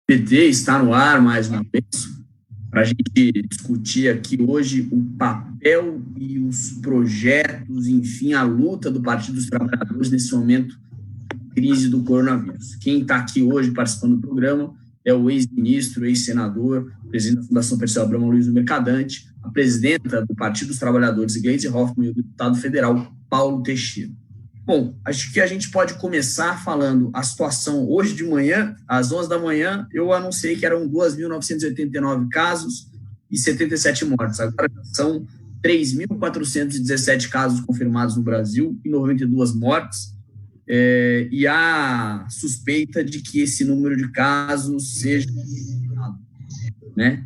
PT está no ar mais uma vez para a gente discutir aqui hoje o papel e os projetos, enfim, a luta do Partido dos Trabalhadores nesse momento de crise do coronavírus. Quem está aqui hoje participando do programa é o ex-ministro, ex-senador, presidente da Fundação Perseu Abramo, Luiz Mercadante, a presidenta do Partido dos Trabalhadores, Gleisi Hoffmann, e o deputado federal, Paulo Teixeira. Bom, acho que a gente pode começar falando a situação hoje de manhã, às 11 da manhã, eu anunciei que eram 2.989 casos e 77 mortes. Agora são 3.417 casos confirmados no Brasil e 92 mortes. E há suspeita de que esse número de casos seja, né?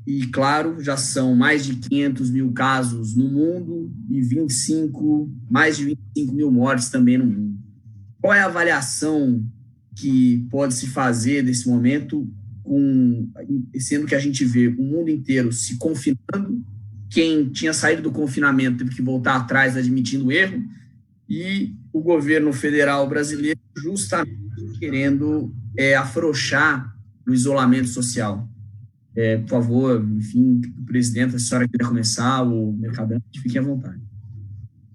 E, claro, já são mais de 500 mil casos no mundo e mais de 25 mil mortes também no mundo. Qual é a avaliação que pode se fazer nesse momento, sendo que a gente vê o mundo inteiro se confinando, quem tinha saído do confinamento teve que voltar atrás admitindo o erro, e o governo federal brasileiro justamente querendo afrouxar o isolamento social? Por favor, enfim, presidente, a senhora quiser começar, o Mercadante, fique à vontade.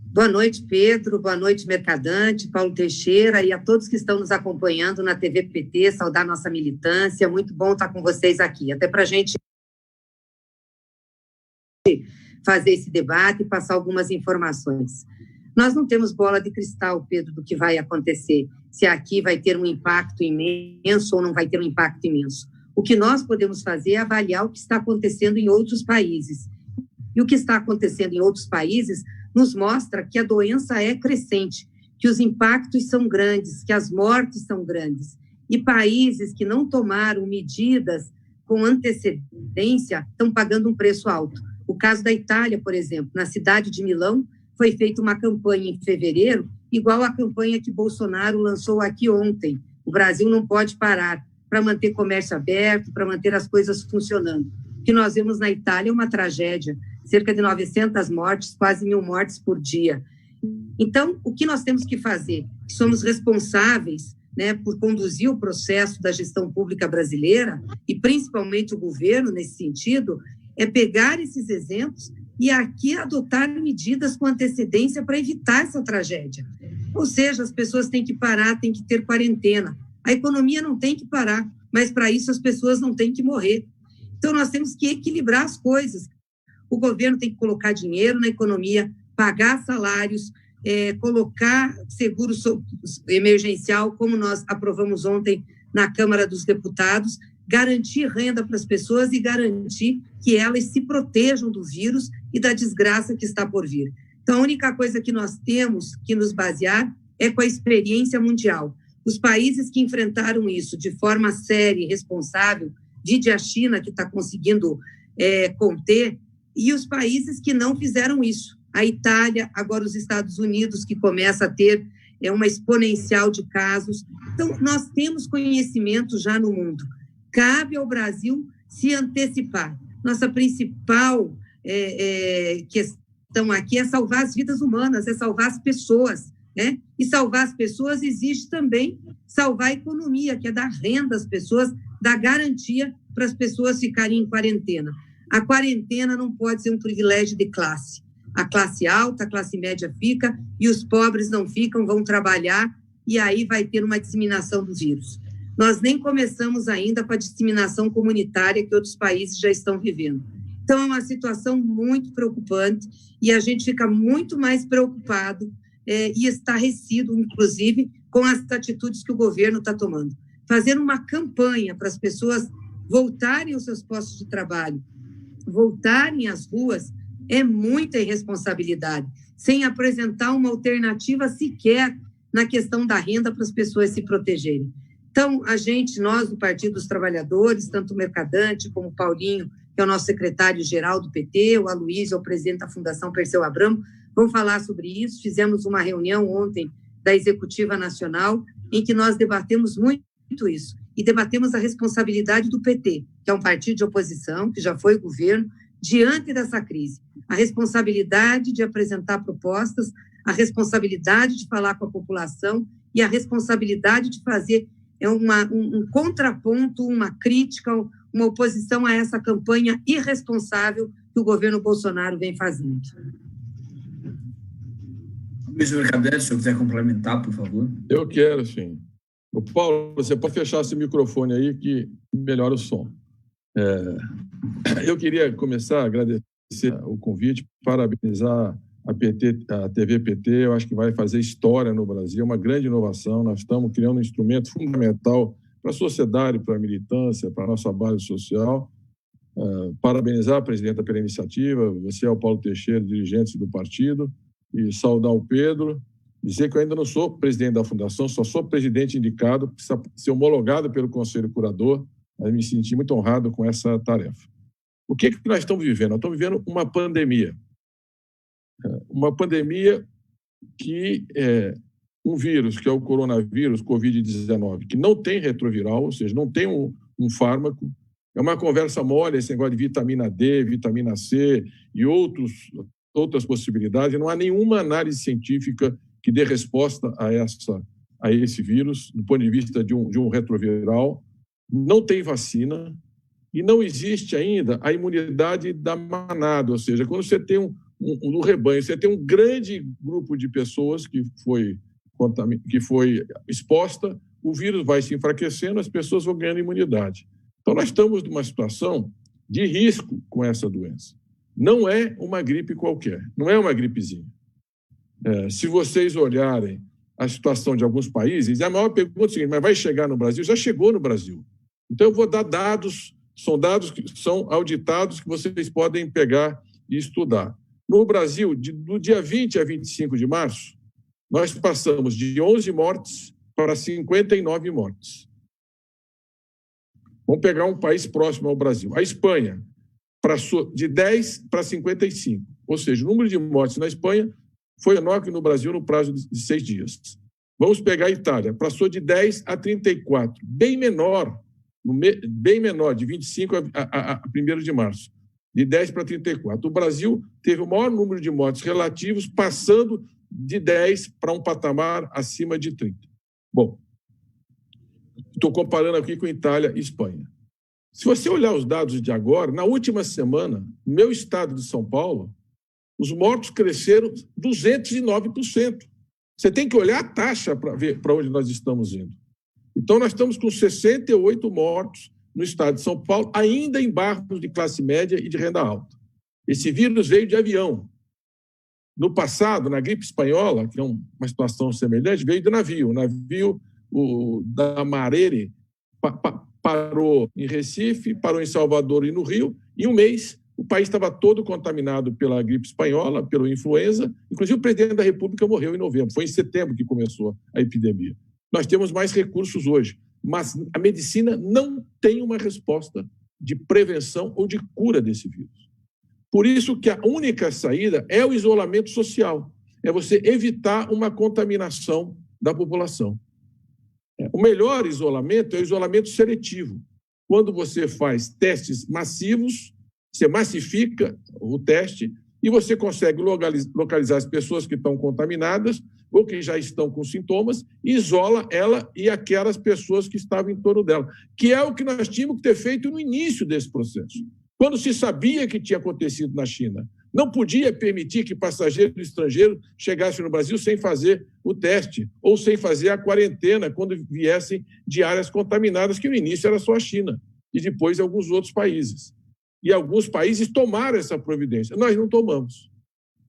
Boa noite, Pedro, boa noite, Mercadante, Paulo Teixeira, e a todos que estão nos acompanhando na TV PT, saudar nossa militância, muito bom estar com vocês aqui, até para a gente fazer esse debate e passar algumas informações. Nós não temos bola de cristal, Pedro, do que vai acontecer, se aqui vai ter um impacto imenso ou não vai ter um impacto imenso. O que nós podemos fazer é avaliar o que está acontecendo em outros países. E o que está acontecendo em outros países nos mostra que a doença é crescente, que os impactos são grandes, que as mortes são grandes. E países que não tomaram medidas com antecedência estão pagando um preço alto. O caso da Itália, por exemplo, na cidade de Milão, foi feita uma campanha em fevereiro, igual à campanha que Bolsonaro lançou aqui ontem. O Brasil não pode parar, para manter comércio aberto, para manter as coisas funcionando. O que nós vemos na Itália é uma tragédia, cerca de 900 mortes, quase 1.000 mortes por dia. Então, o que nós temos que fazer? Somos responsáveis, né, por conduzir o processo da gestão pública brasileira, e principalmente o governo nesse sentido, é pegar esses exemplos e aqui adotar medidas com antecedência para evitar essa tragédia. Ou seja, as pessoas têm que parar, têm que ter quarentena. A economia não tem que parar, mas para isso as pessoas não têm que morrer. Então, nós temos que equilibrar as coisas. O governo tem que colocar dinheiro na economia, pagar salários, colocar seguro emergencial, como nós aprovamos ontem na Câmara dos Deputados, garantir renda para as pessoas e garantir que elas se protejam do vírus e da desgraça que está por vir. Então, a única coisa que nós temos que nos basear é com a experiência mundial. Os países que enfrentaram isso de forma séria e responsável, vide a China, que está conseguindo conter, e os países que não fizeram isso. A Itália, agora os Estados Unidos, que começa a ter uma exponencial de casos. Então, nós temos conhecimento já no mundo. Cabe ao Brasil se antecipar. Nossa principal questão aqui é salvar as vidas humanas, é salvar as pessoas. Né? E salvar as pessoas exige também salvar a economia, que é dar renda às pessoas, dar garantia para as pessoas ficarem em quarentena. A quarentena não pode ser um privilégio de classe. A classe alta, a classe média fica e os pobres não ficam, vão trabalhar e aí vai ter uma disseminação do vírus. Nós nem começamos ainda com a disseminação comunitária que outros países já estão vivendo. Então, é uma situação muito preocupante e a gente fica muito mais preocupado e estarrecido, inclusive, com as atitudes que o governo está tomando. Fazer uma campanha para as pessoas voltarem aos seus postos de trabalho, voltarem às ruas, é muita irresponsabilidade, sem apresentar uma alternativa sequer na questão da renda para as pessoas se protegerem. Então, nós do Partido dos Trabalhadores, tanto o Mercadante como o Paulinho, que é o nosso secretário-geral do PT, o Aloysio, é o presidente da Fundação Perseu Abramo, vão falar sobre isso. Fizemos uma reunião ontem da Executiva Nacional, em que nós debatemos muito isso, e debatemos a responsabilidade do PT, que é um partido de oposição, que já foi governo, diante dessa crise. A responsabilidade de apresentar propostas, a responsabilidade de falar com a população e a responsabilidade de fazer é um contraponto, uma crítica, uma oposição a essa campanha irresponsável que o governo Bolsonaro vem fazendo. Luiz Mercader, se eu quiser complementar, por favor. Eu quero, sim. O Paulo, você pode fechar esse microfone aí que melhora o som. Eu queria começar a agradecer o convite, parabenizar a TV PT. Eu acho que vai fazer história no Brasil, uma grande inovação. Nós estamos criando um instrumento fundamental para a sociedade, para a militância, para a nossa base social. Parabenizar a presidenta pela iniciativa, você é o Paulo Teixeira, dirigente do partido, e saudar o Pedro, dizer que eu ainda não sou presidente da fundação, só sou presidente indicado, precisa ser homologado pelo Conselho Curador, mas me senti muito honrado com essa tarefa. O que nós estamos vivendo? Nós estamos vivendo uma pandemia. Uma pandemia que é um vírus, que é o coronavírus, Covid-19, que não tem retroviral, ou seja, não tem um fármaco. É uma conversa mole esse negócio de vitamina D, vitamina C e outras possibilidades. Não há nenhuma análise científica que dê resposta a esse vírus, do ponto de vista de um retroviral. Não tem vacina e não existe ainda a imunidade da manada, ou seja, quando você tem no rebanho, você tem um grande grupo de pessoas que foi exposta, o vírus vai se enfraquecendo, as pessoas vão ganhando imunidade. Então, nós estamos numa situação de risco com essa doença. Não é uma gripe qualquer, não é uma gripezinha. Se vocês olharem a situação de alguns países, a maior pergunta é a seguinte: mas vai chegar no Brasil? Já chegou no Brasil. Então, eu vou dar dados, são dados que são auditados, que vocês podem pegar e estudar. No Brasil, do dia 20 a 25 de março, nós passamos de 11 mortes para 59 mortes. Vamos pegar um país próximo ao Brasil. A Espanha, de 10 para 55. Ou seja, o número de mortes na Espanha foi menor que no Brasil no prazo de 6 dias. Vamos pegar a Itália, passou de 10 a 34, bem menor, de 25 a 1º de março, de 10 para 34. O Brasil teve o maior número de mortes relativos, passando de 10 para um patamar acima de 30. Bom, estou comparando aqui com Itália e Espanha. Se você olhar os dados de agora, na última semana, no meu estado de São Paulo, os mortos cresceram 209%. Você tem que olhar a taxa para ver para onde nós estamos indo. Então, nós estamos com 68 mortos no estado de São Paulo, ainda em bairros de classe média e de renda alta. Esse vírus veio de avião. No passado, na gripe espanhola, que é uma situação semelhante, veio de navio. O navio da Marere parou em Recife, parou em Salvador e no Rio. Em um mês, o país estava todo contaminado pela gripe espanhola, pela influenza. Inclusive, o presidente da República morreu em novembro. Foi em setembro que começou a epidemia. Nós temos mais recursos hoje, mas a medicina não tem uma resposta de prevenção ou de cura desse vírus. Por isso que a única saída é o isolamento social, é você evitar uma contaminação da população. O melhor isolamento é o isolamento seletivo. Quando você faz testes massivos, você massifica o teste e você consegue localizar as pessoas que estão contaminadas ou que já estão com sintomas, isola ela e aquelas pessoas que estavam em torno dela, que é o que nós tínhamos que ter feito no início desse processo. Quando se sabia que tinha acontecido na China, não podia permitir que passageiro estrangeiro chegasse no Brasil sem fazer o teste ou sem fazer a quarentena quando viessem de áreas contaminadas, que no início era só a China e depois alguns outros países. E alguns países tomaram essa providência. Nós não tomamos.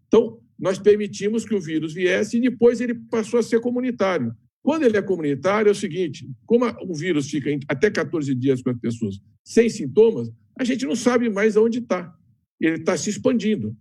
Então, nós permitimos que o vírus viesse e depois ele passou a ser comunitário. Quando ele é comunitário, é o seguinte: como o vírus fica até 14 dias com as pessoas sem sintomas, a gente não sabe mais aonde está. Ele está se expandindo.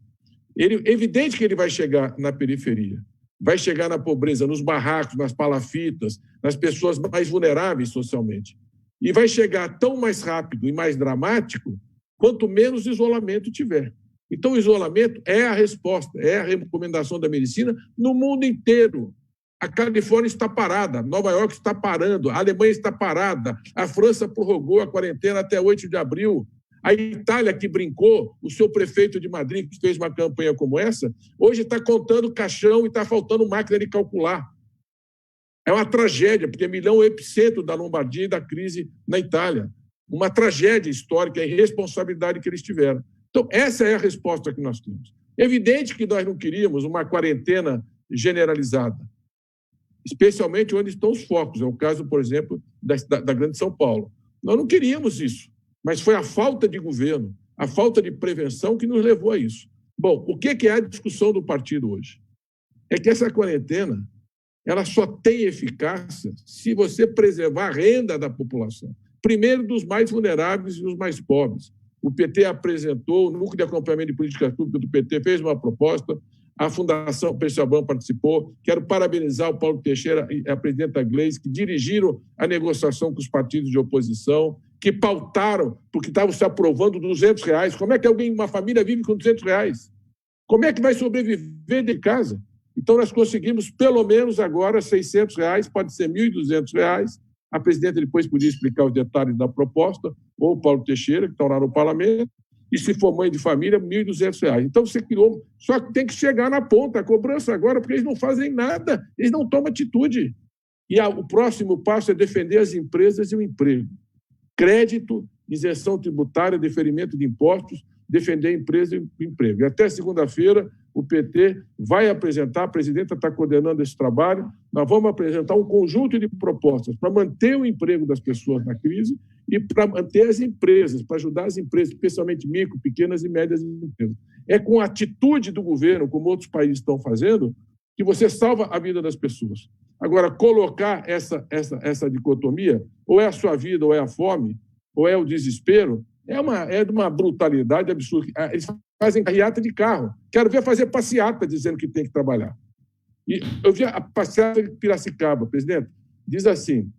É evidente que ele vai chegar na periferia, vai chegar na pobreza, nos barracos, nas palafitas, nas pessoas mais vulneráveis socialmente. E vai chegar tão mais rápido e mais dramático quanto menos isolamento tiver. Então, o isolamento é a resposta, é a recomendação da medicina no mundo inteiro. A Califórnia está parada, Nova York está parando, a Alemanha está parada, a França prorrogou a quarentena até 8 de abril. A Itália, que brincou, o seu prefeito de Madrid, que fez uma campanha como essa, hoje está contando caixão e está faltando máquina de calcular. É uma tragédia, porque Milão é o epicentro da Lombardia e da crise na Itália. Uma tragédia histórica, a irresponsabilidade que eles tiveram. Então, essa é a resposta que nós temos. É evidente que nós não queríamos uma quarentena generalizada, especialmente onde estão os focos. É o caso, por exemplo, da Grande São Paulo. Nós não queríamos isso, mas foi a falta de governo, a falta de prevenção que nos levou a isso. Bom, o que é a discussão do partido hoje? É que essa quarentena ela só tem eficácia se você preservar a renda da população. Primeiro, dos mais vulneráveis e dos mais pobres. O PT apresentou, o Núcleo de Acompanhamento de Políticas Públicas do PT fez uma proposta, a Fundação Peixabão participou. Quero parabenizar o Paulo Teixeira e a presidenta Gleisi, que dirigiram a negociação com os partidos de oposição, que pautaram, porque estavam se aprovando R$200. Como é que uma família vive com R$200? Como é que vai sobreviver de casa? Então, nós conseguimos, pelo menos agora, R$600, pode ser R$1.200. A presidenta depois podia explicar os detalhes da proposta, ou o Paulo Teixeira, que está lá no parlamento, e se for mãe de família, R$1.200. Então, você criou... Só que tem que chegar na ponta, a cobrança agora, porque eles não fazem nada, eles não tomam atitude. E o próximo passo é defender as empresas e o emprego. Crédito, isenção tributária, deferimento de impostos, defender a empresa e o emprego. E até segunda-feira, o PT vai apresentar, a presidenta está coordenando esse trabalho, nós vamos apresentar um conjunto de propostas para manter o emprego das pessoas na crise e para manter as empresas, para ajudar as empresas, especialmente micro, pequenas e médias empresas. É com a atitude do governo, como outros países estão fazendo, que você salva a vida das pessoas. Agora, colocar essa dicotomia, ou é a sua vida, ou é a fome, ou é o desespero, é de uma brutalidade absurda. Eles fazem carreata de carro. Quero ver fazer passeata dizendo que tem que trabalhar. E eu vi a passeata de Piracicaba, presidente, diz assim,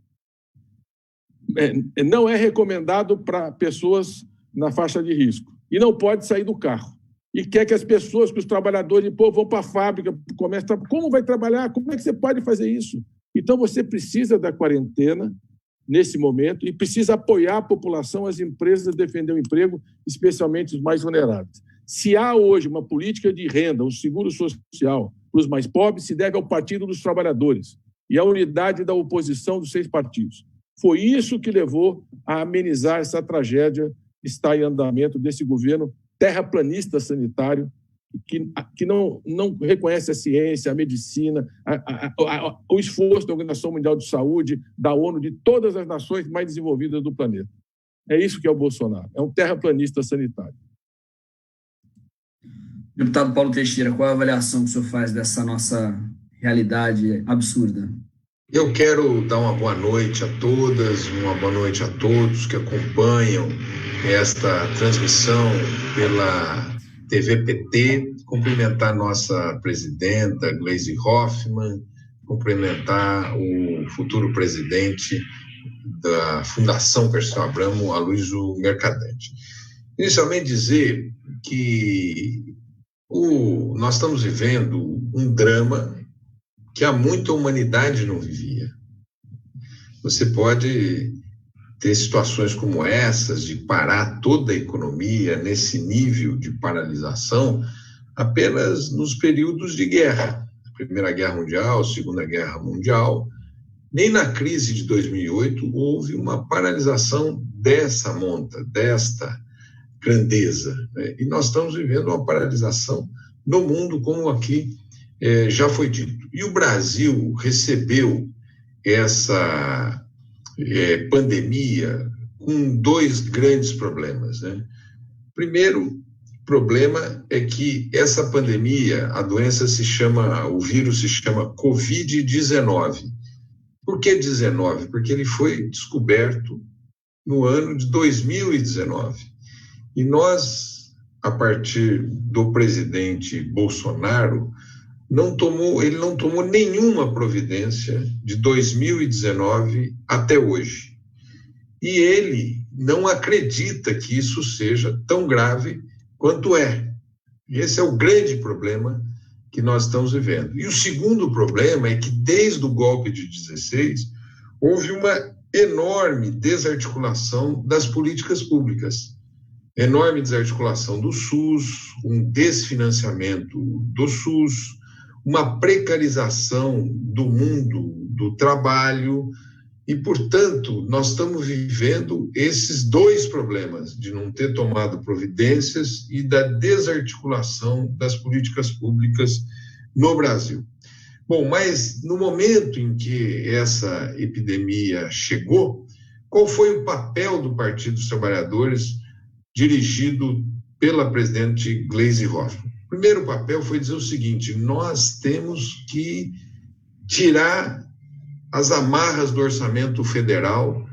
não é recomendado para pessoas na faixa de risco e não pode sair do carro. E quer que as pessoas, que os trabalhadores, vão para a fábrica, começam a... Como vai trabalhar? Como é que você pode fazer isso? Então, você precisa da quarentena nesse momento e precisa apoiar a população, as empresas a defender o emprego, especialmente os mais vulneráveis. Se há hoje uma política de renda, um seguro social para os mais pobres, se deve ao Partido dos Trabalhadores e à unidade da oposição dos 6 partidos. Foi isso que levou a amenizar essa tragédia que está em andamento desse governo terraplanista sanitário, que não reconhece a ciência, a medicina, o esforço da Organização Mundial de Saúde, da ONU, de todas as nações mais desenvolvidas do planeta. É isso que é o Bolsonaro, é um terraplanista sanitário. Deputado Paulo Teixeira, qual é a avaliação que o senhor faz dessa nossa realidade absurda? Eu quero dar uma boa noite a todas, uma boa noite a todos que acompanham esta transmissão pela TV PT, cumprimentar nossa presidenta, Gleisi Hoffmann, cumprimentar o futuro presidente da Fundação Perseu Abramo, Aloysio Mercadante. Inicialmente dizer que nós estamos vivendo um drama que há muita humanidade não vivia. Você pode ter situações como essas, de parar toda a economia nesse nível de paralisação, apenas nos períodos de guerra. Primeira Guerra Mundial, Segunda Guerra Mundial. Nem na crise de 2008 houve uma paralisação dessa monta, desta grandeza, né? E nós estamos vivendo uma paralisação no mundo, como aqui já foi dito. E o Brasil recebeu essa pandemia com 2 grandes problemas, né? Primeiro problema é que essa pandemia, a doença o vírus se chama Covid-19. Por que 19? Porque ele foi descoberto no ano de 2019. E nós, a partir do presidente Bolsonaro, ele não tomou nenhuma providência de 2019 até hoje. E ele não acredita que isso seja tão grave quanto é. Esse é o grande problema que nós estamos vivendo. E o segundo problema é que, desde o golpe de 16, houve uma enorme desarticulação das políticas públicas. Enorme desarticulação do SUS, um desfinanciamento do SUS, uma precarização do mundo do trabalho, e, portanto, nós estamos vivendo esses dois problemas, de não ter tomado providências e da desarticulação das políticas públicas no Brasil. Bom, mas no momento em que essa epidemia chegou, qual foi o papel do Partido dos Trabalhadores dirigido pela presidente Gleisi Hoffmann? O primeiro papel foi dizer o seguinte: nós temos que tirar as amarras do orçamento federal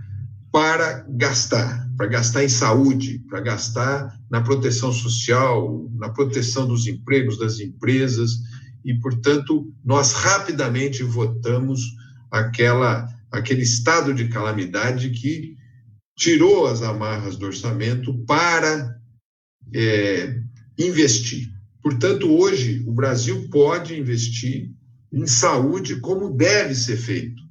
para gastar em saúde, para gastar na proteção social, na proteção dos empregos das empresas, e, portanto, nós rapidamente votamos aquele estado de calamidade que tirou as amarras do orçamento para investir. Portanto, hoje, o Brasil pode investir em saúde como deve ser feito,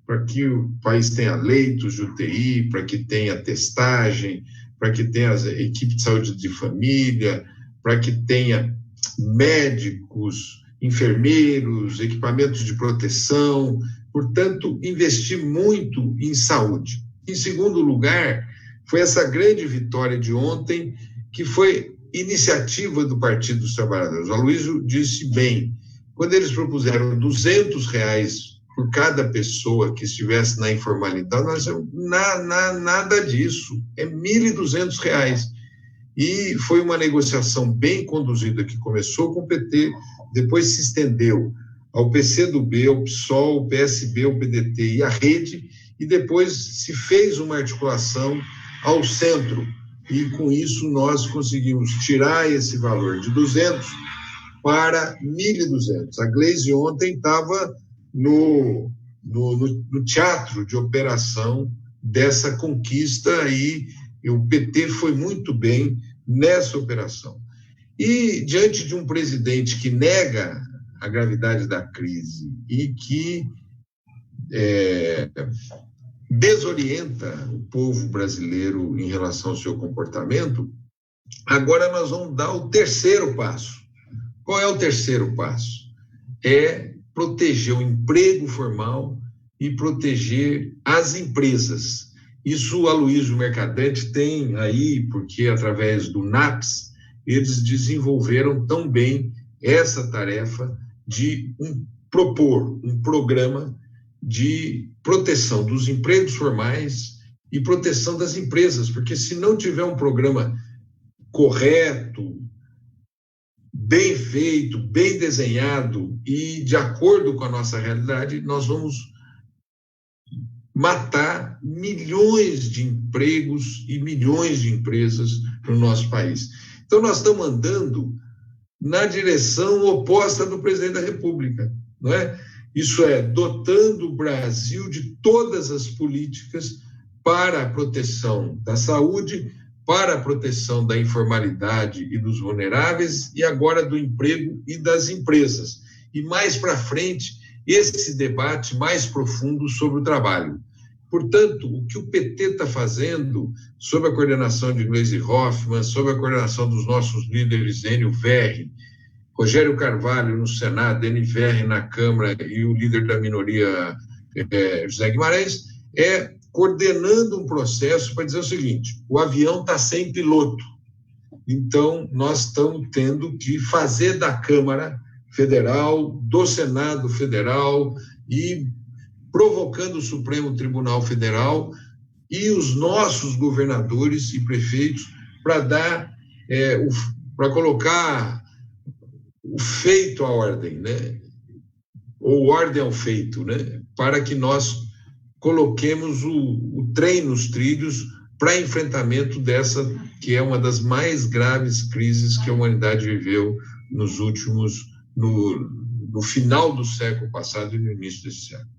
para que o país tenha leitos de UTI, para que tenha testagem, para que tenha equipe de saúde de família, para que tenha médicos, enfermeiros, equipamentos de proteção, portanto, investir muito em saúde. Em segundo lugar, foi essa grande vitória de ontem, que foi iniciativa do Partido dos Trabalhadores. O Aloysio disse bem, quando eles propuseram R$200 por cada pessoa que estivesse na informalidade, nós dissemos, nada disso, é R$1.200. E foi uma negociação bem conduzida, que começou com o PT, depois se estendeu ao PCdoB, ao PSOL, ao PSB, ao PDT e à Rede, e depois se fez uma articulação ao centro, e com isso nós conseguimos tirar esse valor de 200 para 1.200. A Gleisi ontem estava no teatro de operação dessa conquista, e o PT foi muito bem nessa operação. E diante de um presidente que nega a gravidade da crise e que desorienta o povo brasileiro em relação ao seu comportamento, agora nós vamos dar o terceiro passo. Qual é o terceiro passo? É proteger o emprego formal e proteger as empresas. Isso o Aloysio Mercadante tem aí, porque através do NAPS, eles desenvolveram tão bem essa tarefa de propor um programa de proteção dos empregos formais e proteção das empresas, porque se não tiver um programa correto, bem feito, bem desenhado e de acordo com a nossa realidade, nós vamos matar milhões de empregos e milhões de empresas no nosso país. Então, nós estamos andando na direção oposta do presidente da República, não é? Isso é, dotando o Brasil de todas as políticas para a proteção da saúde, para a proteção da informalidade e dos vulneráveis, e agora do emprego e das empresas. E mais para frente, esse debate mais profundo sobre o trabalho. Portanto, o que o PT está fazendo, sob a coordenação de Gleisi Hoffmann, sob a coordenação dos nossos líderes Enio Verri, Rogério Carvalho no Senado, Enio Verri na Câmara e o líder da minoria, José Guimarães, é coordenando um processo para dizer o seguinte: o avião está sem piloto, então nós estamos tendo que fazer da Câmara Federal, do Senado Federal e provocando o Supremo Tribunal Federal e os nossos governadores e prefeitos para dar, para colocar o feito à ordem, né? Ou ordem ao feito, né? Para que nós coloquemos o trem nos trilhos para enfrentamento dessa, que é uma das mais graves crises que a humanidade viveu nos últimos, no final do século passado e no início desse século.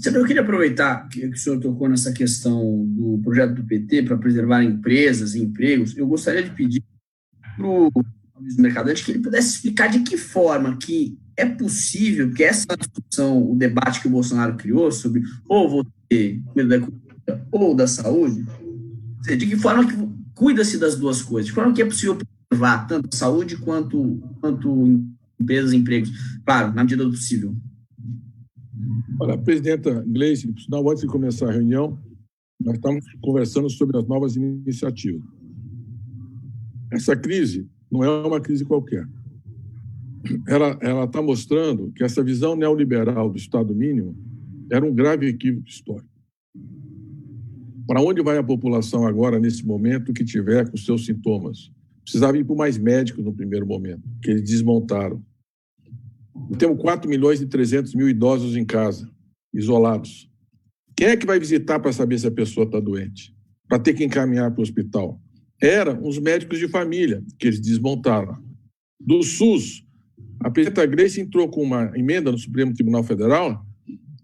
Eu queria aproveitar que o senhor tocou nessa questão do projeto do PT para preservar empresas e empregos. Eu gostaria de pedir para o Aloysio Mercadante que ele pudesse explicar de que forma que é possível que essa discussão, o debate que o Bolsonaro criou sobre ou vou ter medo da economia ou da saúde, de que forma que cuida-se das duas coisas, de forma que é possível preservar tanto a saúde quanto empresas e empregos, claro, na medida do possível. Olha, a presidenta Gleice, antes de começar a reunião, nós estamos conversando sobre as novas iniciativas. Essa crise não é uma crise qualquer. Ela está mostrando que essa visão neoliberal do Estado mínimo era um grave equívoco histórico. Para onde vai a população agora, nesse momento, que tiver com seus sintomas? Precisava ir por mais médicos no primeiro momento, que eles desmontaram. Temos 4.300.000 idosos em casa, isolados. Quem é que vai visitar para saber se a pessoa está doente? Para ter que encaminhar para o hospital? Eram os médicos de família, que eles desmontaram. Do SUS, a presidenta Gleice entrou com uma emenda no Supremo Tribunal Federal.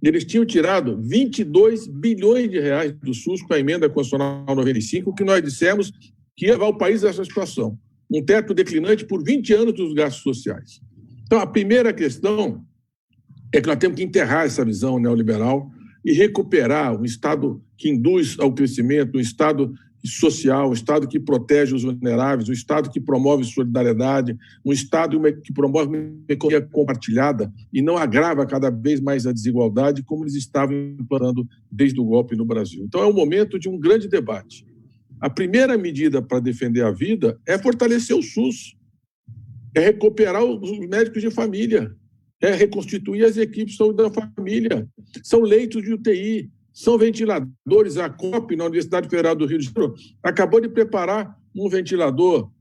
Eles tinham tirado 22 bilhões de reais do SUS com a emenda constitucional 95, que nós dissemos que ia levar o país a essa situação. Um teto declinante por 20 anos dos gastos sociais. Então, a primeira questão é que nós temos que enterrar essa visão neoliberal e recuperar um Estado que induz ao crescimento, um Estado social, um Estado que protege os vulneráveis, um Estado que promove solidariedade, um Estado que promove uma economia compartilhada e não agrava cada vez mais a desigualdade, como eles estavam implantando desde o golpe no Brasil. Então, é um momento de um grande debate. A primeira medida para defender a vida é fortalecer o SUS, é recuperar os médicos de família, é reconstituir as equipes de saúde da família, são leitos de UTI, são ventiladores. A COP, na Universidade Federal do Rio de Janeiro, acabou de preparar um ventilador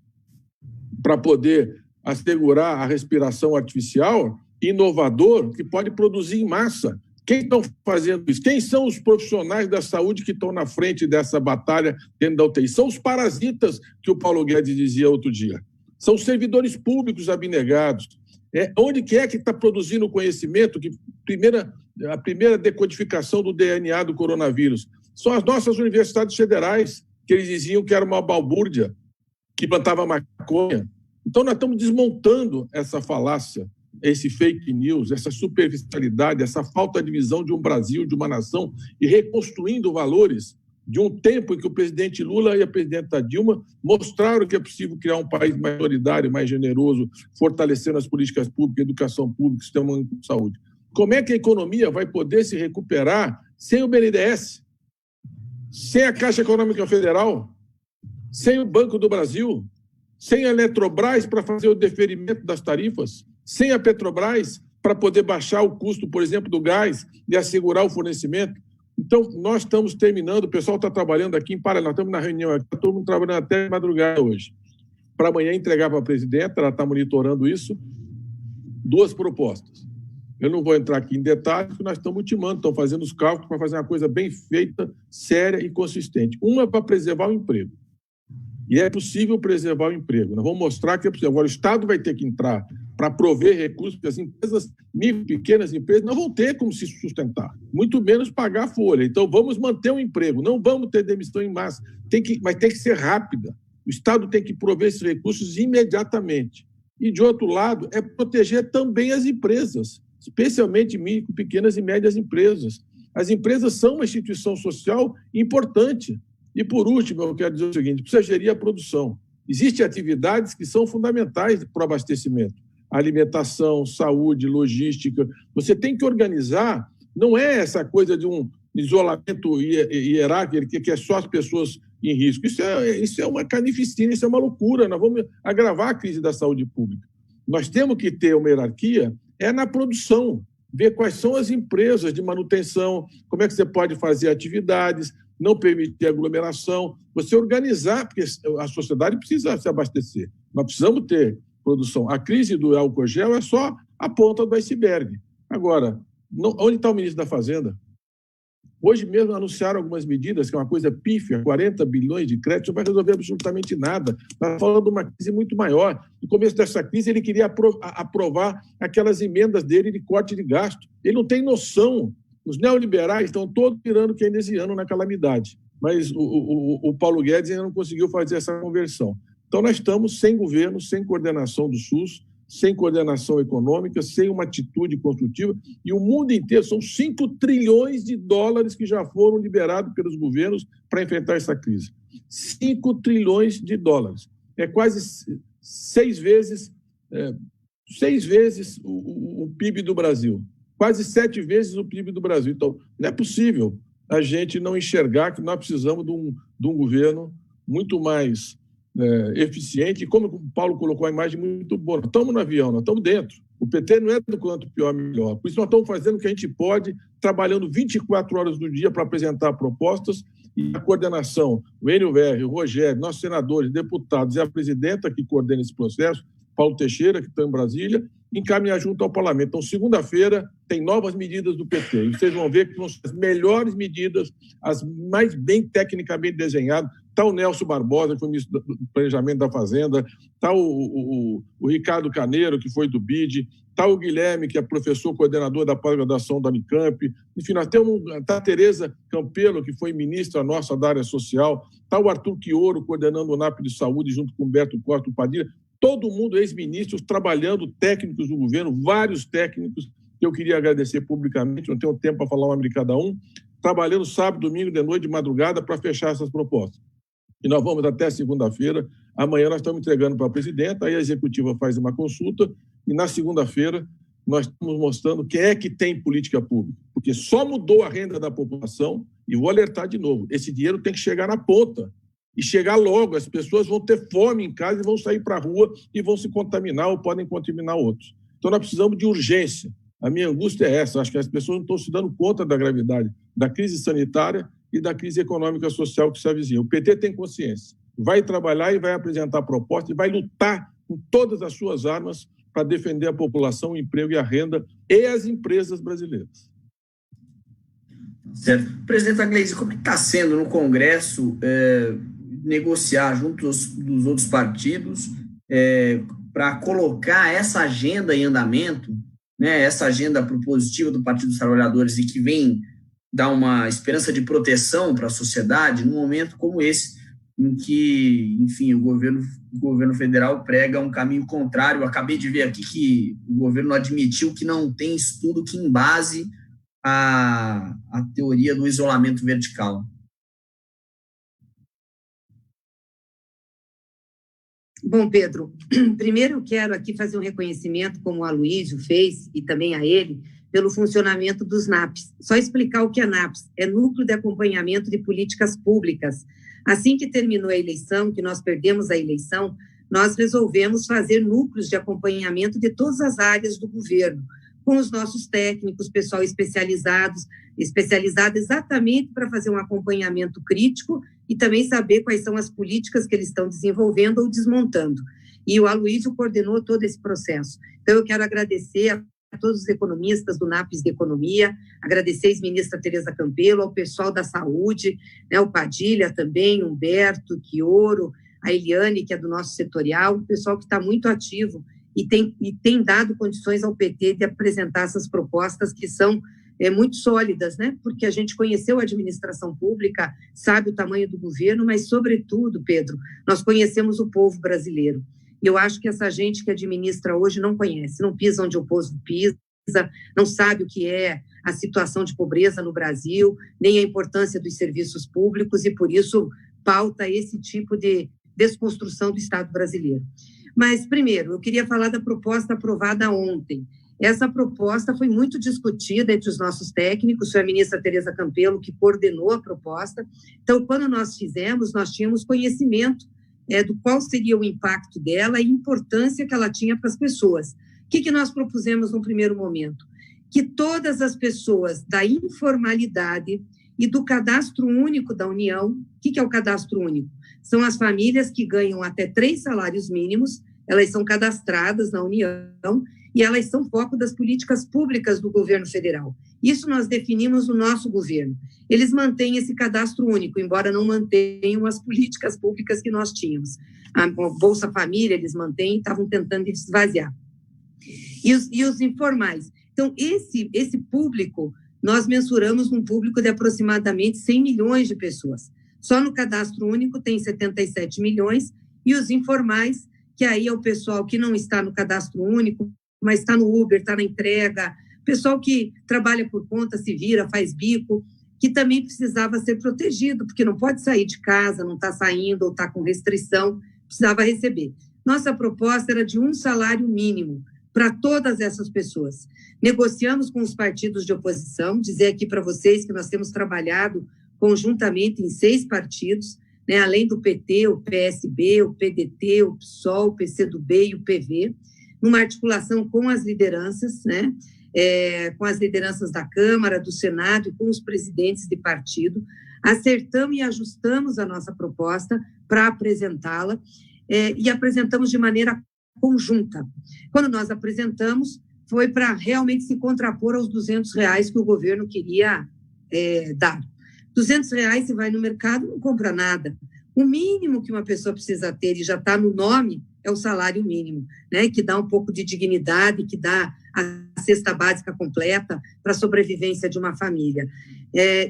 para poder assegurar a respiração artificial, inovador, que pode produzir em massa. Quem estão fazendo isso? Quem são os profissionais da saúde que estão na frente dessa batalha dentro da UTI? São os parasitas que o Paulo Guedes dizia outro dia. São os servidores públicos abnegados. Onde que é que está produzindo o conhecimento? A primeira decodificação do DNA do coronavírus são as nossas universidades federais, que eles diziam que era uma balbúrdia, que plantava maconha. Então, nós estamos desmontando essa falácia, esse fake news, essa superficialidade, essa falta de visão de um Brasil, de uma nação, e reconstruindo valores de um tempo em que o presidente Lula e a presidenta Dilma mostraram que é possível criar um país mais solidário, mais generoso, fortalecendo as políticas públicas, educação pública, sistema único de saúde. Como é que a economia vai poder se recuperar sem o BNDES, sem a Caixa Econômica Federal, sem o Banco do Brasil, sem a Eletrobras para fazer o deferimento das tarifas, sem a Petrobras para poder baixar o custo, por exemplo, do gás e assegurar o fornecimento? Então, nós estamos terminando, o pessoal está trabalhando aqui em paralelo, nós estamos na reunião aqui, todo mundo trabalhando até madrugada hoje, para amanhã entregar para a presidenta, ela está monitorando isso, 2 propostas. Eu não vou entrar aqui em detalhes, porque nós estamos ultimando, estamos fazendo os cálculos para fazer uma coisa bem feita, séria e consistente. Uma é para preservar o emprego. E é possível preservar o emprego. Nós vamos mostrar que é possível. Agora, o Estado vai ter que entrar para prover recursos, porque as empresas, micro, pequenas empresas, não vão ter como se sustentar, muito menos pagar a folha. Então, vamos manter o emprego, não vamos ter demissão em massa, mas tem que ser rápida. O Estado tem que prover esses recursos imediatamente. E, de outro lado, é proteger também as empresas, especialmente micro, pequenas e médias empresas. As empresas são uma instituição social importante. E, por último, eu quero dizer o seguinte: precisa gerir a produção. Existem atividades que são fundamentais para o abastecimento. Alimentação, saúde, logística. Você tem que organizar, não é essa coisa de um isolamento hierárquico que é só as pessoas em risco. Isso é uma carnificina, isso é uma loucura. Nós vamos agravar a crise da saúde pública. Nós temos que ter uma hierarquia na produção, ver quais são as empresas de manutenção, como é que você pode fazer atividades, não permitir aglomeração, você organizar, porque a sociedade precisa se abastecer. Nós precisamos ter produção. A crise do álcool gel é só a ponta do iceberg. Agora, onde está o ministro da Fazenda? Hoje mesmo anunciaram algumas medidas, que é uma coisa pífia, 40 bilhões de crédito, não vai resolver absolutamente nada. Está falando de uma crise muito maior. No começo dessa crise, ele queria aprovar aquelas emendas dele de corte de gasto. Ele não tem noção. Os neoliberais estão todos virando keynesiano na calamidade. Mas o Paulo Guedes ainda não conseguiu fazer essa conversão. Então, nós estamos sem governo, sem coordenação do SUS, sem coordenação econômica, sem uma atitude construtiva, e o mundo inteiro, são 5 trilhões de dólares que já foram liberados pelos governos para enfrentar essa crise. 5 trilhões de dólares. É quase 6 vezes o PIB do Brasil. quase 7 vezes o PIB do Brasil. Então, não é possível a gente não enxergar que nós precisamos de um governo muito mais eficiente. E como o Paulo colocou a imagem muito boa, nós estamos no avião, nós estamos dentro. O PT não é do quanto pior, melhor. Por isso nós estamos fazendo o que a gente pode, trabalhando 24 horas do dia para apresentar propostas, e a coordenação, o Enio Verri, o Rogério, nossos senadores, deputados e a presidenta que coordena esse processo, Paulo Teixeira, que está em Brasília, encaminhar junto ao parlamento. Então, segunda-feira, tem novas medidas do PT. E vocês vão ver que são as melhores medidas, as mais bem tecnicamente desenhadas. Está o Nelson Barbosa, que foi ministro do Planejamento da Fazenda, está o Ricardo Caneiro, que foi do BID, está o Guilherme, que é professor coordenador da pós-graduação da Unicamp. Enfim, nós temos a Tereza Campelo, que foi ministra nossa da área social, está o Arthur Quioro, coordenando o NAP de Saúde, junto com o Humberto Costa Padilha. Todo mundo, ex-ministros, trabalhando, técnicos do governo, vários técnicos, que eu queria agradecer publicamente, não tenho tempo para falar o nome de cada um, trabalhando sábado, domingo, de noite, de madrugada, para fechar essas propostas. E nós vamos até segunda-feira. Amanhã nós estamos entregando para a presidenta, aí a executiva faz uma consulta, e na segunda-feira nós estamos mostrando quem é que tem política pública, porque só mudou a renda da população, e vou alertar de novo, esse dinheiro tem que chegar na ponta, e chegar logo. As pessoas vão ter fome em casa e vão sair para a rua e vão se contaminar ou podem contaminar outros. Então, nós precisamos de urgência. A minha angústia é essa. Acho que as pessoas não estão se dando conta da gravidade da crise sanitária e da crise econômica e social que se avizinha. O PT tem consciência. Vai trabalhar e vai apresentar propostas e vai lutar com todas as suas armas para defender a população, o emprego e a renda e as empresas brasileiras. Certo. Presidente Aglês, como está sendo no Congresso negociar junto dos outros partidos para colocar essa agenda em andamento, né, essa agenda propositiva do Partido dos Trabalhadores e que vem dar uma esperança de proteção para a sociedade num momento como esse, em que, enfim, o governo federal prega um caminho contrário. Eu acabei de ver aqui que o governo admitiu que não tem estudo que embase a teoria do isolamento vertical. Bom, Pedro, primeiro eu quero aqui fazer um reconhecimento, como o Aloysio fez, e também a ele, pelo funcionamento dos NAPs. Só explicar o que é NAPs: é Núcleo de Acompanhamento de Políticas Públicas. Assim que terminou a eleição, que nós perdemos a eleição, nós resolvemos fazer núcleos de acompanhamento de todas as áreas do governo, com os nossos técnicos, pessoal especializado exatamente para fazer um acompanhamento crítico e também saber quais são as políticas que eles estão desenvolvendo ou desmontando. E o Aloysio coordenou todo esse processo. Então, eu quero agradecer a todos os economistas do NAPES de Economia, agradecer a ex-ministra Tereza Campelo, ao pessoal da saúde, né, o Padilha também, Humberto, Quioro, a Eliane, que é do nosso setorial, o pessoal que está muito ativo e tem dado condições ao PT de apresentar essas propostas que são muito sólidas, né? Porque a gente conheceu a administração pública, sabe o tamanho do governo, mas, sobretudo, Pedro, nós conhecemos o povo brasileiro. Eu acho que essa gente que administra hoje não conhece, não pisa onde o povo pisa, não sabe o que é a situação de pobreza no Brasil, nem a importância dos serviços públicos, e, por isso, pauta esse tipo de desconstrução do Estado brasileiro. Mas, primeiro, eu queria falar da proposta aprovada ontem. Essa proposta foi muito discutida entre os nossos técnicos, foi a ministra Tereza Campelo que coordenou a proposta. Então, quando nós fizemos, nós tínhamos conhecimento do qual seria o impacto dela e a importância que ela tinha para as pessoas. O que nós propusemos no primeiro momento? Que todas as pessoas da informalidade e do cadastro único da União, o que é o cadastro único? São as famílias que ganham até 3 salários mínimos, elas são cadastradas na União e elas são foco das políticas públicas do governo federal. Isso nós definimos no nosso governo. Eles mantêm esse cadastro único, embora não mantenham as políticas públicas que nós tínhamos. A Bolsa Família eles mantêm e estavam tentando esvaziar. E os informais. Então, esse público, nós mensuramos um público de aproximadamente 100 milhões de pessoas. Só no cadastro único tem 77 milhões, e os informais, que aí é o pessoal que não está no cadastro único, mas está no Uber, está na entrega, pessoal que trabalha por conta, se vira, faz bico, que também precisava ser protegido, porque não pode sair de casa, não está saindo ou está com restrição, precisava receber. Nossa proposta era de 1 salário mínimo para todas essas pessoas. Negociamos com os partidos de oposição, dizer aqui para vocês que nós temos trabalhado conjuntamente em 6 partidos, né, além do PT, o PSB, o PDT, o PSOL, o PCdoB e o PV, numa articulação com as lideranças, né, com as lideranças da Câmara, do Senado e com os presidentes de partido, acertamos e ajustamos a nossa proposta para apresentá-la e apresentamos de maneira conjunta. Quando nós apresentamos, foi para realmente se contrapor aos R$200 que o governo queria dar. R$200, você vai no mercado, não compra nada. O mínimo que uma pessoa precisa ter, e já está no nome, é o salário mínimo, né, que dá um pouco de dignidade, que dá a cesta básica completa para a sobrevivência de uma família.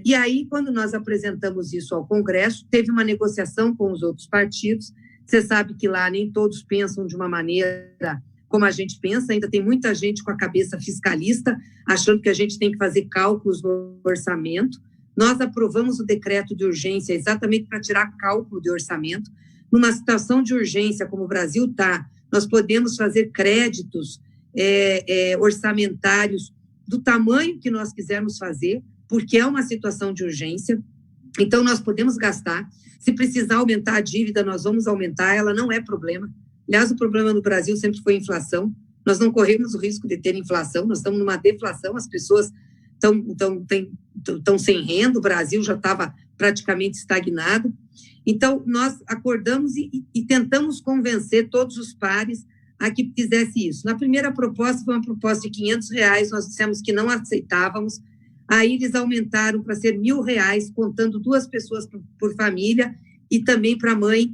E aí, quando nós apresentamos isso ao Congresso, teve uma negociação com os outros partidos. Você sabe que lá nem todos pensam de uma maneira como a gente pensa, ainda tem muita gente com a cabeça fiscalista, achando que a gente tem que fazer cálculos no orçamento. Nós aprovamos o decreto de urgência exatamente para tirar cálculo de orçamento. Numa situação de urgência, como o Brasil está, nós podemos fazer créditos orçamentários do tamanho que nós quisermos fazer, porque é uma situação de urgência. Então, nós podemos gastar. Se precisar aumentar a dívida, nós vamos aumentar, ela não é problema. Aliás, o problema no Brasil sempre foi a inflação. Nós não corremos o risco de ter inflação, nós estamos numa deflação, as pessoas estão sem renda, o Brasil já estava praticamente estagnado. Então, nós acordamos e tentamos convencer todos os pares a que fizesse isso. Na primeira proposta, foi uma proposta de R$500, nós dissemos que não aceitávamos, aí eles aumentaram para ser R$1.000, contando 2 pessoas por família, e também para mãe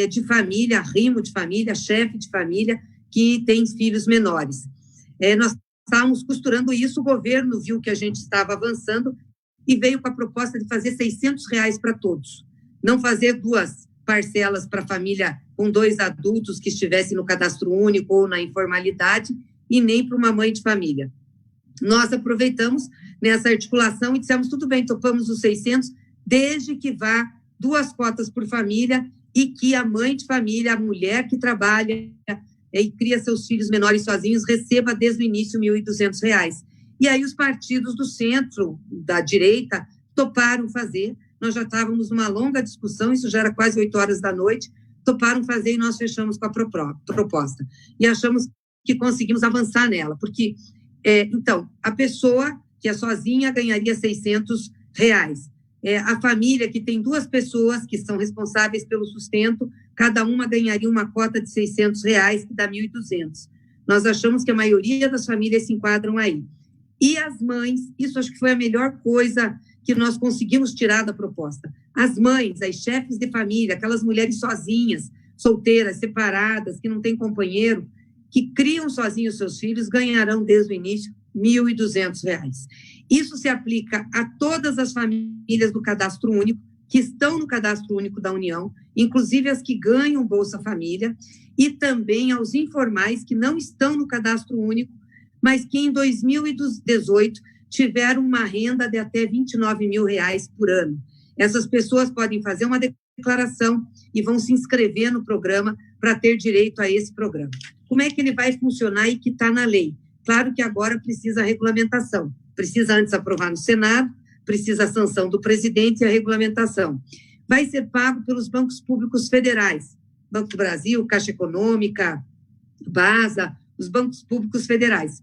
de família, arrimo de família, chefe de família, que tem filhos menores. Nós estávamos costurando isso, o governo viu que a gente estava avançando e veio com a proposta de fazer R$600 para todos. Não fazer 2 parcelas para a família com 2 adultos que estivessem no cadastro único ou na informalidade, e nem para uma mãe de família. Nós aproveitamos nessa articulação e dissemos, tudo bem, topamos os 600, desde que vá 2 cotas por família e que a mãe de família, a mulher que trabalha e cria seus filhos menores sozinhos, receba desde o início R$1.200. E aí os partidos do centro, da direita, toparam fazer. Nós já estávamos numa longa discussão, isso já era quase 8 horas da noite, toparam fazer e nós fechamos com a proposta. E achamos que conseguimos avançar nela, porque, então, a pessoa que é sozinha ganharia R$600. A família que tem 2 pessoas que são responsáveis pelo sustento, cada uma ganharia uma cota de R$600, que dá R$1.200. Nós achamos que a maioria das famílias se enquadram aí. E as mães, isso acho que foi a melhor coisa que nós conseguimos tirar da proposta. As mães, as chefes de família, aquelas mulheres sozinhas, solteiras, separadas, que não têm companheiro, que criam sozinhos seus filhos, ganharão desde o início R$1.200. Isso se aplica a todas as famílias do cadastro único, que estão no cadastro único da União, inclusive as que ganham Bolsa Família, e também aos informais que não estão no cadastro único, mas que em 2018 tiveram uma renda de até R$29 mil por ano. Essas pessoas podem fazer uma declaração e vão se inscrever no programa para ter direito a esse programa. Como é que ele vai funcionar e que está na lei? Claro que agora precisa a regulamentação. Precisa antes aprovar no Senado, precisa a sanção do presidente e a regulamentação. Vai ser pago pelos bancos públicos federais, Banco do Brasil, Caixa Econômica, BASA, os bancos públicos federais.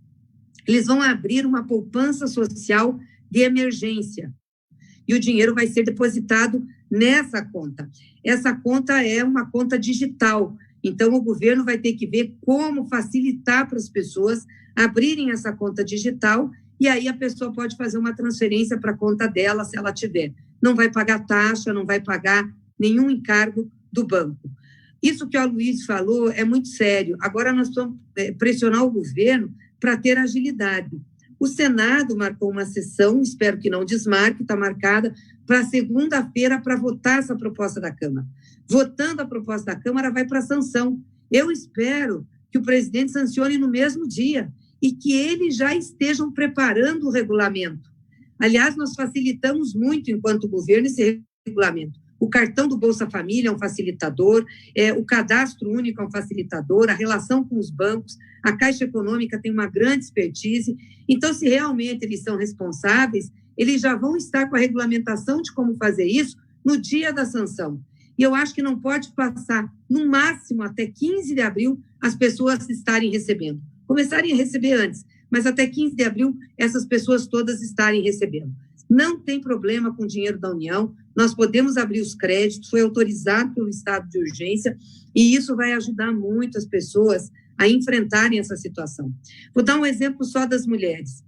Eles vão abrir uma poupança social de emergência e o dinheiro vai ser depositado nessa conta. Essa conta é uma conta digital, então o governo vai ter que ver como facilitar para as pessoas abrirem essa conta digital e aí a pessoa pode fazer uma transferência para a conta dela, se ela tiver. Não vai pagar taxa, não vai pagar nenhum encargo do banco. Isso que o Luiz falou é muito sério. Agora nós vamos pressionar o governo para ter agilidade. O Senado marcou uma sessão, espero que não desmarque, está marcada para segunda-feira para votar essa proposta da Câmara. Votando a proposta da Câmara, vai para a sanção. Eu espero que o presidente sancione no mesmo dia e que eles já estejam preparando o regulamento. Aliás, nós facilitamos muito, enquanto governo, esse regulamento. O cartão do Bolsa Família é um facilitador, o cadastro único é um facilitador, a relação com os bancos, a Caixa Econômica tem uma grande expertise. Então, se realmente eles são responsáveis, eles já vão estar com a regulamentação de como fazer isso no dia da sanção. E eu acho que não pode passar, no máximo, até 15 de abril, as pessoas estarem recebendo. Começarem a receber antes, mas até 15 de abril, essas pessoas todas estarem recebendo. Não tem problema com o dinheiro da União, nós podemos abrir os créditos, foi autorizado pelo estado de urgência, e isso vai ajudar muito as pessoas a enfrentarem essa situação. Vou dar um exemplo só das mulheres.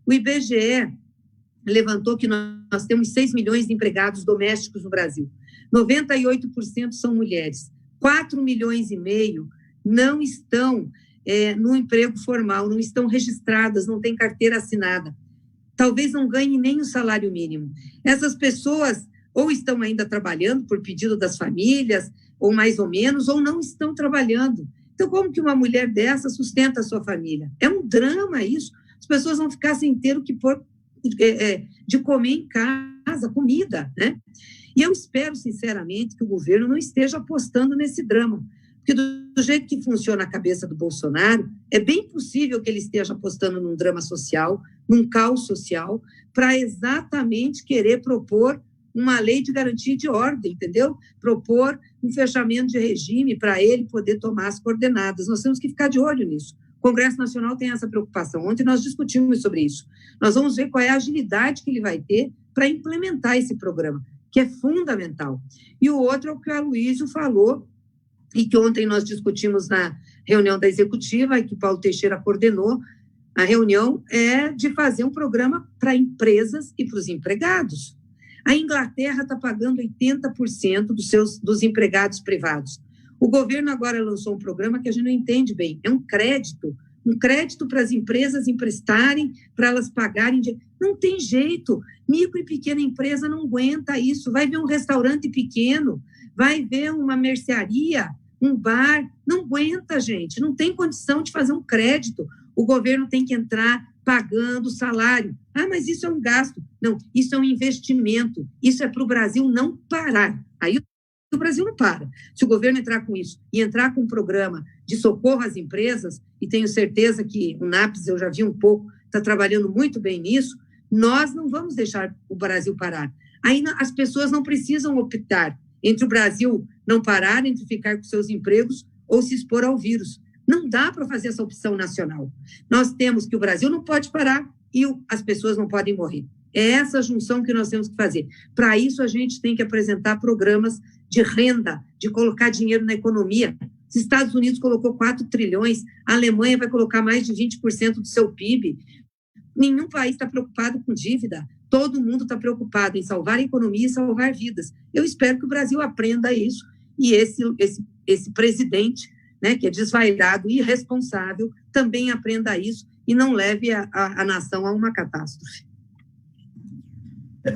O IBGE levantou que nós temos 6 milhões de empregados domésticos no Brasil. 98% são mulheres. 4,5 milhões não estão no emprego formal, não estão registradas, não têm carteira assinada. Talvez não ganhem nem o salário mínimo. Essas pessoas ou estão ainda trabalhando por pedido das famílias, ou mais ou menos, ou não estão trabalhando. Então, como que uma mulher dessa sustenta a sua família? É um drama isso. As pessoas vão ficar sem ter o que pôr de comer em casa, comida, né? E eu espero, sinceramente, que o governo não esteja apostando nesse drama, porque do jeito que funciona a cabeça do Bolsonaro, é bem possível que ele esteja apostando num drama social, num caos social, para exatamente querer propor uma lei de garantia de ordem, entendeu? Propor um fechamento de regime para ele poder tomar as coordenadas. Nós temos que ficar de olho nisso. O Congresso Nacional tem essa preocupação. Ontem nós discutimos sobre isso. Nós vamos ver qual é a agilidade que ele vai ter para implementar esse programa, que é fundamental. E o outro é o que o Aloysio falou, e que ontem nós discutimos na reunião da executiva, e que o Paulo Teixeira coordenou. A reunião é de fazer um programa para empresas e para os empregados. A Inglaterra está pagando 80% dos empregados privados. O governo agora lançou um programa que a gente não entende bem. É um crédito para as empresas emprestarem, para elas pagarem. Não tem jeito. Micro e pequena empresa não aguenta isso. Vai ver um restaurante pequeno, vai ver uma mercearia, um bar. Não aguenta, gente. Não tem condição de fazer um crédito. O governo tem que entrar pagando salário. Ah, mas isso é um gasto. Não, isso é um investimento. Isso é para o Brasil não parar. Aí o Brasil não para. Se o governo entrar com isso e entrar com um programa de socorro às empresas, e tenho certeza que o NAPES, eu já vi um pouco, está trabalhando muito bem nisso, nós não vamos deixar o Brasil parar. Aí as pessoas não precisam optar entre o Brasil não parar, entre ficar com seus empregos ou se expor ao vírus. Não dá para fazer essa opção nacional. Nós temos que o Brasil não pode parar e as pessoas não podem morrer. É essa junção que nós temos que fazer. Para isso, a gente tem que apresentar programas de renda, de colocar dinheiro na economia. Os Estados Unidos colocou 4 trilhões, a Alemanha vai colocar mais de 20% do seu PIB. Nenhum país está preocupado com dívida. Todo mundo está preocupado em salvar a economia e salvar vidas. Eu espero que o Brasil aprenda isso e esse presidente, né, que é desvairado e irresponsável, também aprenda isso e não leve a nação a uma catástrofe.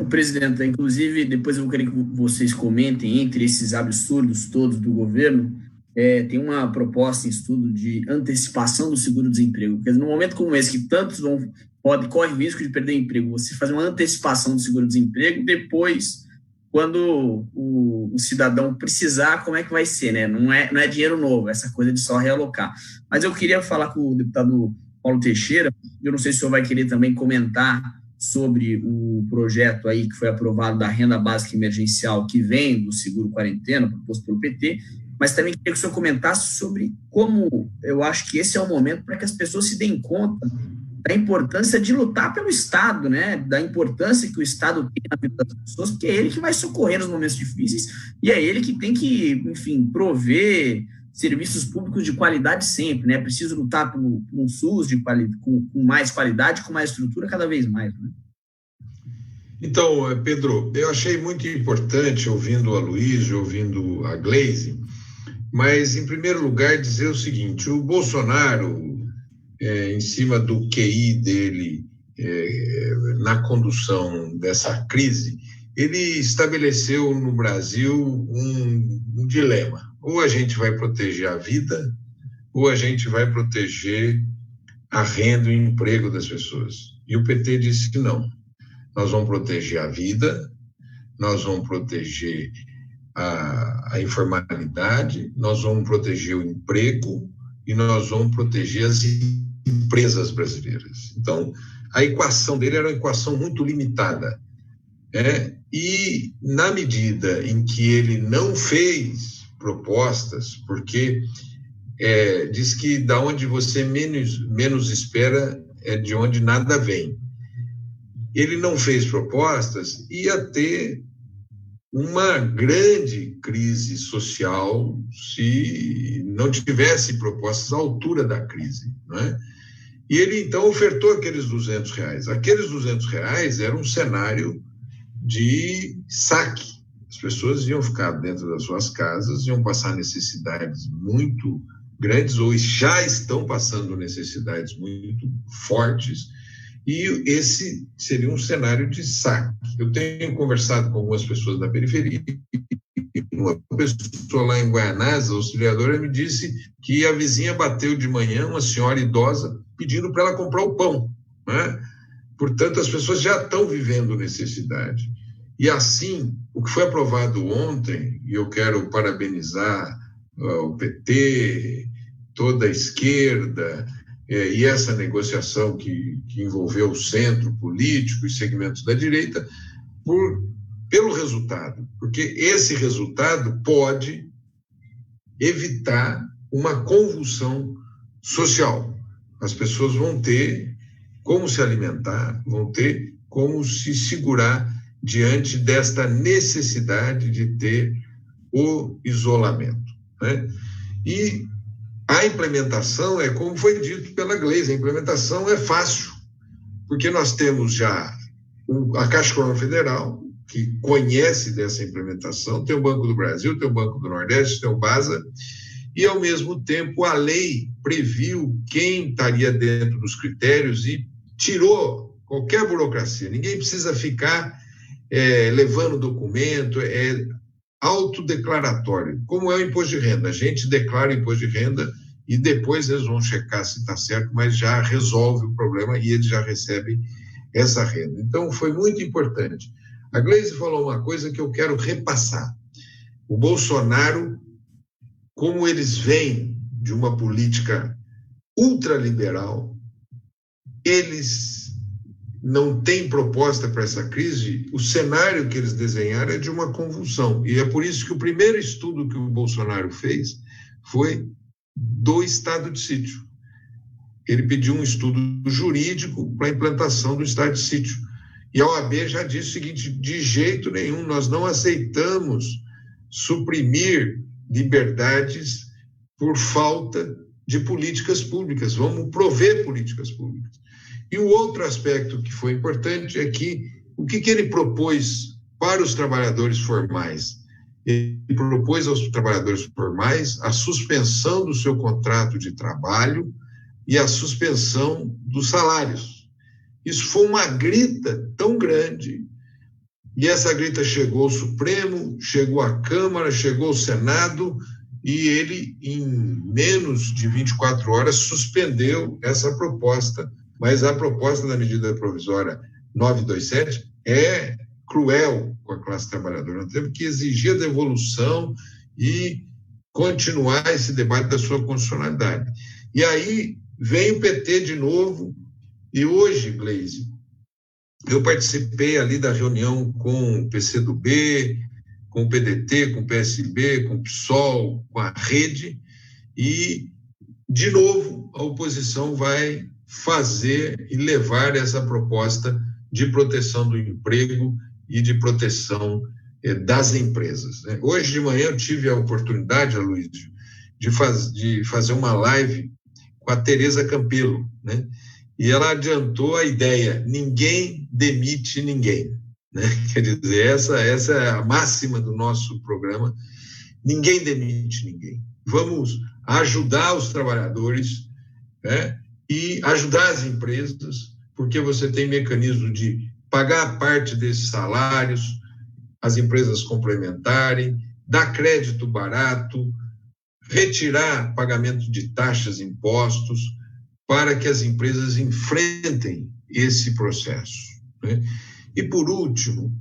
O presidente, inclusive, depois eu vou querer que vocês comentem, entre esses absurdos todos do governo, tem uma proposta em estudo de antecipação do seguro-desemprego. Porque no momento como esse, que tantos correm o risco de perder emprego, você fazer uma antecipação do seguro-desemprego, depois, quando o cidadão precisar, como é que vai ser, né? Não é dinheiro novo, essa coisa de só realocar. Mas eu queria falar com o deputado Paulo Teixeira, eu não sei se o senhor vai querer também comentar sobre o projeto aí que foi aprovado da renda básica emergencial que vem do seguro quarentena, proposto pelo PT, mas também queria que o senhor comentasse sobre como eu acho que esse é o momento para que as pessoas se deem conta da importância de lutar pelo Estado, né? Da importância que o Estado tem na vida das pessoas, porque é ele que vai socorrer nos momentos difíceis e é ele que tem que, enfim, prover serviços públicos de qualidade sempre, né? É preciso lutar por um SUS com mais qualidade, com mais estrutura cada vez mais, né? Então, Pedro, eu achei muito importante, ouvindo a Aloysio, ouvindo a Gleisi, mas, em primeiro lugar, dizer o seguinte: o Bolsonaro, em cima do QI dele, na condução dessa crise, ele estabeleceu no Brasil um dilema. Ou a gente vai proteger a vida, ou a gente vai proteger a renda e o emprego das pessoas. E o PT disse que não. Nós vamos proteger a vida, nós vamos proteger a informalidade, nós vamos proteger o emprego e nós vamos proteger as empresas brasileiras. Então, a equação dele era uma equação muito limitada. E, na medida em que ele não fez propostas, porque diz que da onde você menos espera é de onde nada vem. Ele não fez propostas, ia ter uma grande crise social se não tivesse propostas à altura da crise, não é? E ele, então, ofertou aqueles R$200. Aqueles R$200 era um cenário de saque. As pessoas iam ficar dentro das suas casas, iam passar necessidades muito grandes, ou já estão passando necessidades muito fortes, e esse seria um cenário de saque. Eu tenho conversado com algumas pessoas da periferia, uma pessoa lá em Guaianazes, a auxiliadora, me disse que a vizinha bateu de manhã, uma senhora idosa, pedindo para ela comprar o pão, né? Portanto, as pessoas já estão vivendo necessidade. E assim, o que foi aprovado ontem, e eu quero parabenizar o PT, toda a esquerda, e essa negociação que envolveu o centro político e segmentos da direita, pelo resultado, porque esse resultado pode evitar uma convulsão social. As pessoas vão ter como se alimentar, vão ter como se segurar diante desta necessidade de ter o isolamento, né? E a implementação é como foi dito pela Gleisi, a implementação é fácil, porque nós temos já a Caixa Econômica Federal, que conhece dessa implementação, tem o Banco do Brasil, tem o Banco do Nordeste, tem o BASA, e, ao mesmo tempo, a lei previu quem estaria dentro dos critérios e tirou qualquer burocracia. Ninguém precisa ficar levando documento, é autodeclaratório. Como é o imposto de renda? A gente declara o imposto de renda e depois eles vão checar se está certo, mas já resolve o problema e eles já recebem essa renda. Então, foi muito importante. A Gleisi falou uma coisa que eu quero repassar. O Bolsonaro, como eles vêm de uma política ultraliberal, eles não têm proposta para essa crise, o cenário que eles desenharam é de uma convulsão. E é por isso que o primeiro estudo que o Bolsonaro fez foi do estado de sítio. Ele pediu um estudo jurídico para a implantação do estado de sítio. E a OAB já disse o seguinte: de jeito nenhum, nós não aceitamos suprimir liberdades por falta de políticas públicas. Vamos prover políticas públicas. E o outro aspecto que foi importante é que o que ele propôs para os trabalhadores formais? Ele propôs aos trabalhadores formais a suspensão do seu contrato de trabalho e a suspensão dos salários. Isso foi uma grita tão grande, e essa grita chegou ao Supremo, chegou à Câmara, chegou ao Senado, e ele, em menos de 24 horas, suspendeu essa proposta. Mas a proposta da medida provisória 927 é cruel com a classe trabalhadora. Nós temos que exigir a devolução e continuar esse debate da sua constitucionalidade. E aí vem o PT de novo, e hoje, Gleisi, eu participei ali da reunião com o PCdoB, com o PDT, com o PSB, com o PSOL, com a Rede, e, de novo, a oposição vai fazer e levar essa proposta de proteção do emprego e de proteção das empresas. Hoje de manhã eu tive a oportunidade, Aloysio, de fazer uma live com a Tereza Campelo, né? E ela adiantou a ideia: ninguém demite ninguém, né? Quer dizer, essa é a máxima do nosso programa: ninguém demite ninguém. Vamos ajudar os trabalhadores, né? E ajudar as empresas, porque você tem mecanismo de pagar parte desses salários, as empresas complementarem, dar crédito barato, retirar pagamento de taxas e impostos, para que as empresas enfrentem esse processo, né? E, por último,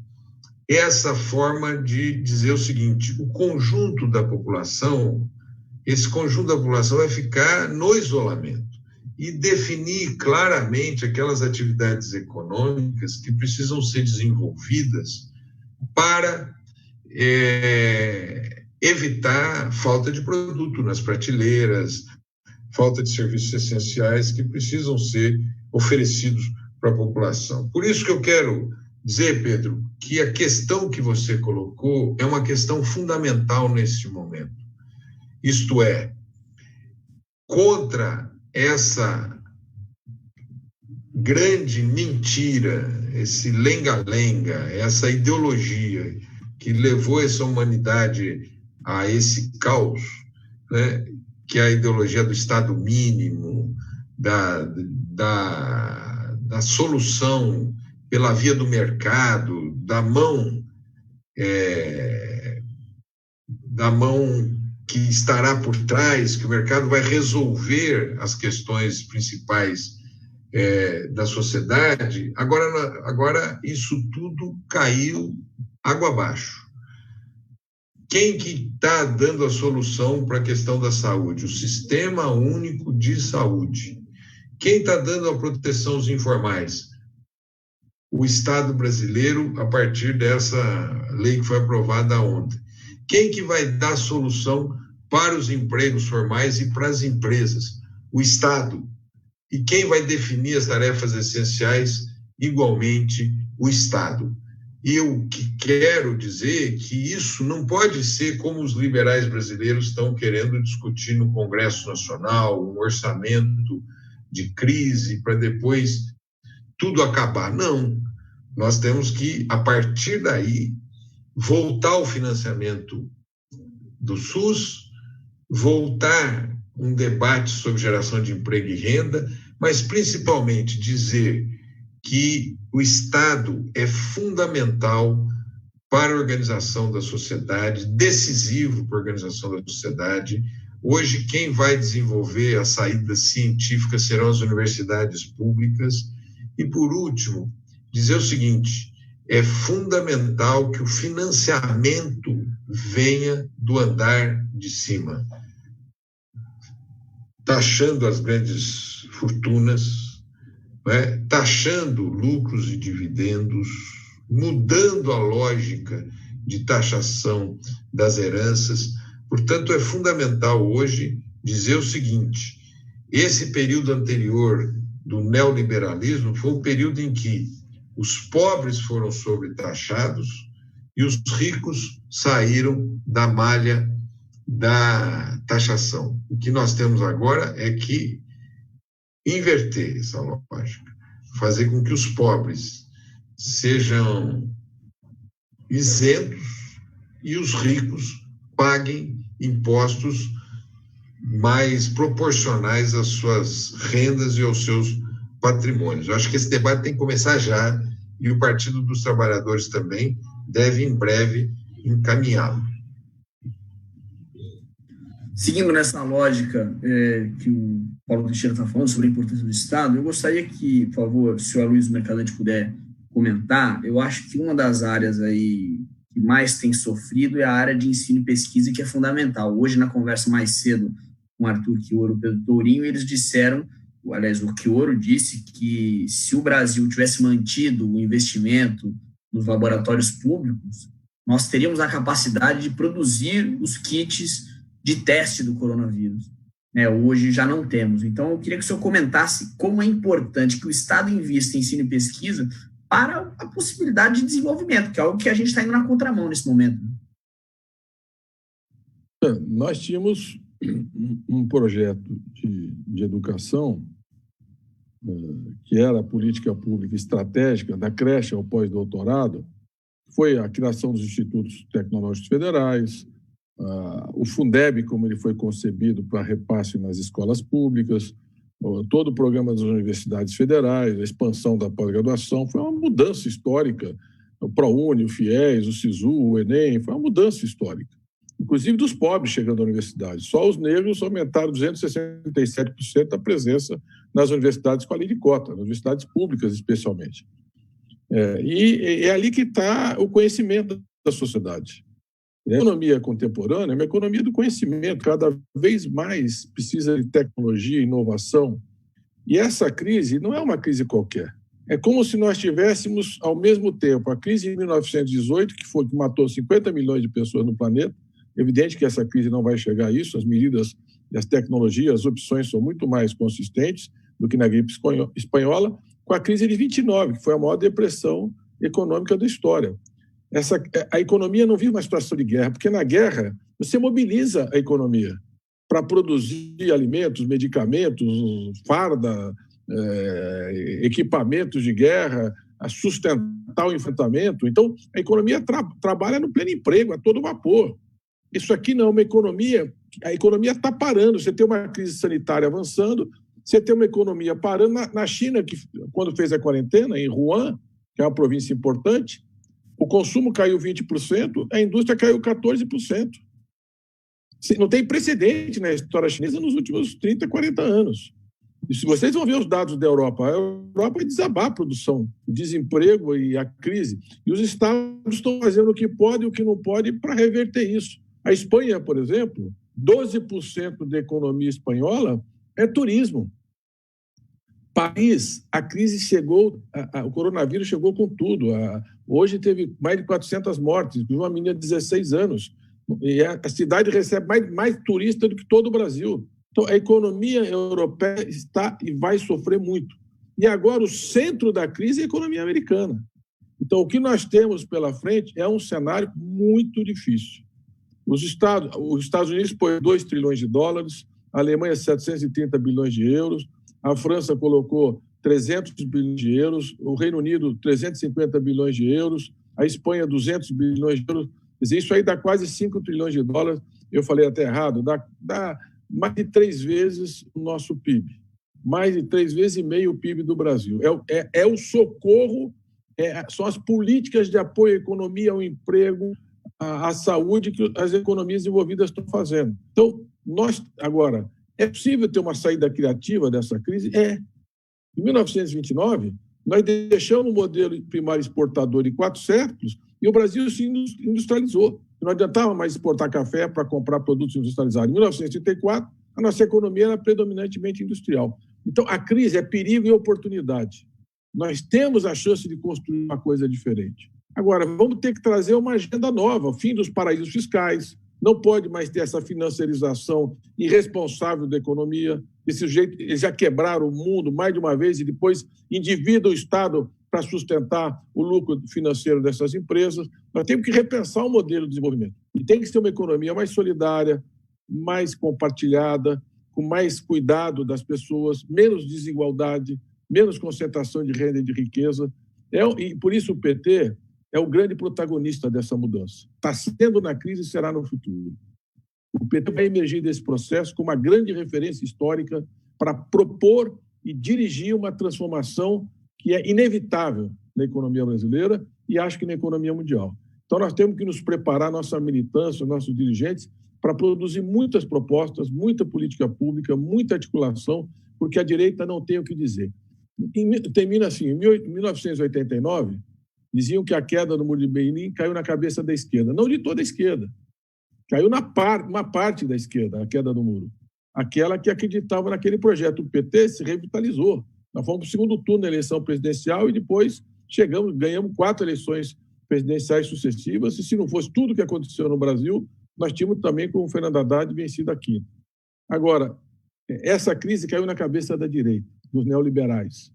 essa forma de dizer o seguinte: o conjunto da população esse conjunto da população vai ficar no isolamento e definir claramente aquelas atividades econômicas que precisam ser desenvolvidas para evitar falta de produto nas prateleiras, falta de serviços essenciais que precisam ser oferecidos para a população. Por isso que eu quero dizer, Pedro, que a questão que você colocou é uma questão fundamental neste momento. Isto é, contra essa grande mentira, esse lenga-lenga, essa ideologia que levou essa humanidade a esse caos, né? Que é a ideologia do Estado mínimo, da solução pela via do mercado, da mão que estará por trás, que o mercado vai resolver as questões principais da sociedade. Agora isso tudo caiu água abaixo. Quem que está dando a solução para a questão da saúde? O Sistema Único de Saúde. Quem está dando a proteção aos informais? O Estado brasileiro, a partir dessa lei que foi aprovada ontem. Quem que vai dar a solução para os empregos formais e para as empresas? O Estado. E quem vai definir as tarefas essenciais? Igualmente, o Estado. E eu quero dizer que isso não pode ser como os liberais brasileiros estão querendo discutir no Congresso Nacional, um orçamento de crise para depois tudo acabar. Não, nós temos que, a partir daí, voltar ao financiamento do SUS, voltar um debate sobre geração de emprego e renda, mas principalmente dizer que o Estado é fundamental para a organização da sociedade, decisivo para a organização da sociedade. Hoje, quem vai desenvolver a saída científica serão as universidades públicas. E, por último, dizer o seguinte: é fundamental que o financiamento venha do andar de cima, taxando as grandes fortunas, taxando lucros e dividendos, mudando a lógica de taxação das heranças. Portanto, é fundamental hoje dizer o seguinte: esse período anterior do neoliberalismo foi um período em que os pobres foram sobretaxados e os ricos saíram da malha da taxação. O que nós temos agora é que inverter essa lógica, fazer com que os pobres sejam isentos e os ricos paguem impostos mais proporcionais às suas rendas e aos seus patrimônios. Eu acho que esse debate tem que começar já e o Partido dos Trabalhadores também deve, em breve, encaminhá-lo. Seguindo nessa lógica que o Paulo Teixeira está falando sobre a importância do Estado, eu gostaria que, por favor, se o Aloysio Mercadante puder comentar. Eu acho que uma das áreas aí que mais tem sofrido é a área de ensino e pesquisa, que é fundamental. Hoje, na conversa mais cedo com o Arthur Quioro e o Pedro Tourinho, eles disseram, aliás, o Quioro disse que se o Brasil tivesse mantido o investimento nos laboratórios públicos, nós teríamos a capacidade de produzir os kits de teste do coronavírus. Hoje já não temos. Então, eu queria que o senhor comentasse como é importante que o Estado invista em ensino e pesquisa para a possibilidade de desenvolvimento, que é algo que a gente está indo na contramão nesse momento. Nós tínhamos um projeto de educação que era a política pública estratégica da creche ao pós-doutorado, foi a criação dos institutos tecnológicos federais, o Fundeb, como ele foi concebido para repasse nas escolas públicas, todo o programa das universidades federais, a expansão da pós-graduação, foi uma mudança histórica. O ProUni, o FIES, o SISU, o Enem, foi uma mudança histórica. Inclusive dos pobres chegando à universidade. Só os negros aumentaram 267% a presença nas universidades com a lei de cota, nas universidades públicas especialmente. E é ali que está o conhecimento da sociedade. A economia contemporânea é uma economia do conhecimento, cada vez mais precisa de tecnologia e inovação. E essa crise não é uma crise qualquer. É como se nós tivéssemos, ao mesmo tempo, a crise de 1918, que matou 50 milhões de pessoas no planeta. Evidente que essa crise não vai chegar a isso, as medidas, as tecnologias, as opções são muito mais consistentes do que na gripe espanhola, com a crise de 29, que foi a maior depressão econômica da história. A economia não vive uma situação de guerra, porque na guerra você mobiliza a economia para produzir alimentos, medicamentos, farda, equipamentos de guerra, a sustentar o enfrentamento. Então, a economia trabalha no pleno emprego, a todo vapor. Isso aqui não é uma economia, a economia está parando. Você tem uma crise sanitária avançando, você tem uma economia parando. Na China, que quando fez a quarentena, em Wuhan, que é uma província importante, o consumo caiu 20%, a indústria caiu 14%. Não tem precedente na história chinesa nos últimos 30, 40 anos. E se vocês vão ver os dados da Europa, a Europa vai desabar a produção, o desemprego e a crise. E os estados estão fazendo o que pode e o que não pode para reverter isso. A Espanha, por exemplo, 12% da economia espanhola é turismo. País, a crise chegou, o coronavírus chegou com tudo. Hoje teve mais de 400 mortes, uma menina de 16 anos. E a cidade recebe mais turista do que todo o Brasil. Então, a economia europeia está e vai sofrer muito. E agora o centro da crise é a economia americana. Então, o que nós temos pela frente é um cenário muito difícil. Os Estados Unidos põe 2 trilhões de dólares, a Alemanha 730 bilhões de euros, a França colocou 300 bilhões de euros, o Reino Unido 350 bilhões de euros, a Espanha 200 bilhões de euros. Quer dizer, isso aí dá quase 5 trilhões de dólares. Eu falei até errado, dá mais de 3 vezes o nosso PIB, mais de 3 vezes e meio o PIB do Brasil. É o socorro, são as políticas de apoio à economia, ao emprego, à saúde que as economias envolvidas estão fazendo. Então, agora, é possível ter uma saída criativa dessa crise? É. Em 1929, nós deixamos o modelo primário exportador em 4 séculos e o Brasil se industrializou. Não adiantava mais exportar café para comprar produtos industrializados. Em 1934, a nossa economia era predominantemente industrial. Então, a crise é perigo e oportunidade. Nós temos a chance de construir uma coisa diferente. Agora, vamos ter que trazer uma agenda nova, o fim dos paraísos fiscais. Não pode mais ter essa financiarização irresponsável da economia. Desse jeito, eles já quebraram o mundo mais de uma vez e depois endividam o Estado para sustentar o lucro financeiro dessas empresas. Nós temos que repensar o modelo de desenvolvimento. E tem que ser uma economia mais solidária, mais compartilhada, com mais cuidado das pessoas, menos desigualdade, menos concentração de renda e de riqueza. E por isso o PT é o grande protagonista dessa mudança. Está sendo na crise e será no futuro. O PT vai emergir desse processo como uma grande referência histórica para propor e dirigir uma transformação que é inevitável na economia brasileira e acho que na economia mundial. Então, nós temos que nos preparar, nossa militância, nossos dirigentes, para produzir muitas propostas, muita política pública, muita articulação, porque a direita não tem o que dizer. Termina assim, em 1989, diziam que a queda do Muro de Berlim caiu na cabeça da esquerda. Não de toda a esquerda. Caiu uma parte da esquerda, a queda do muro. Aquela que acreditava naquele projeto. O PT se revitalizou. Nós fomos para o segundo turno da eleição presidencial e depois ganhamos 4 eleições presidenciais sucessivas. E se não fosse tudo o que aconteceu no Brasil, nós tínhamos também com o Fernando Haddad vencido aqui. Agora, essa crise caiu na cabeça da direita, dos neoliberais,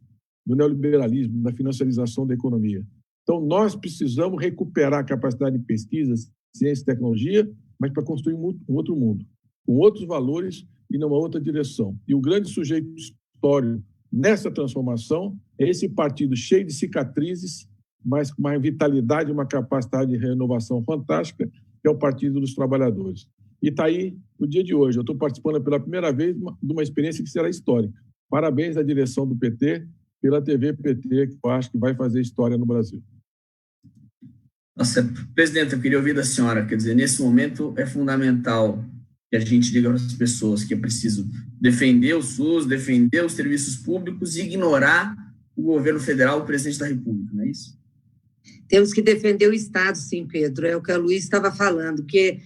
do neoliberalismo, da financiarização da economia. Então, nós precisamos recuperar a capacidade de pesquisa, ciência e tecnologia, mas para construir um outro mundo, com outros valores e numa outra direção. E o grande sujeito histórico nessa transformação é esse partido cheio de cicatrizes, mas com uma vitalidade, uma capacidade de renovação fantástica, que é o Partido dos Trabalhadores. E está aí o dia de hoje. Eu estou participando pela primeira vez de uma experiência que será histórica. Parabéns à direção do PT pela TV PT, que eu acho que vai fazer história no Brasil. Nossa, presidente, eu queria ouvir da senhora, quer dizer, nesse momento é fundamental que a gente diga para as pessoas que é preciso defender o SUS, defender os serviços públicos e ignorar o governo federal, o presidente da República, não é isso? Temos que defender o Estado, sim, Pedro, é o que a Luiz estava falando, porque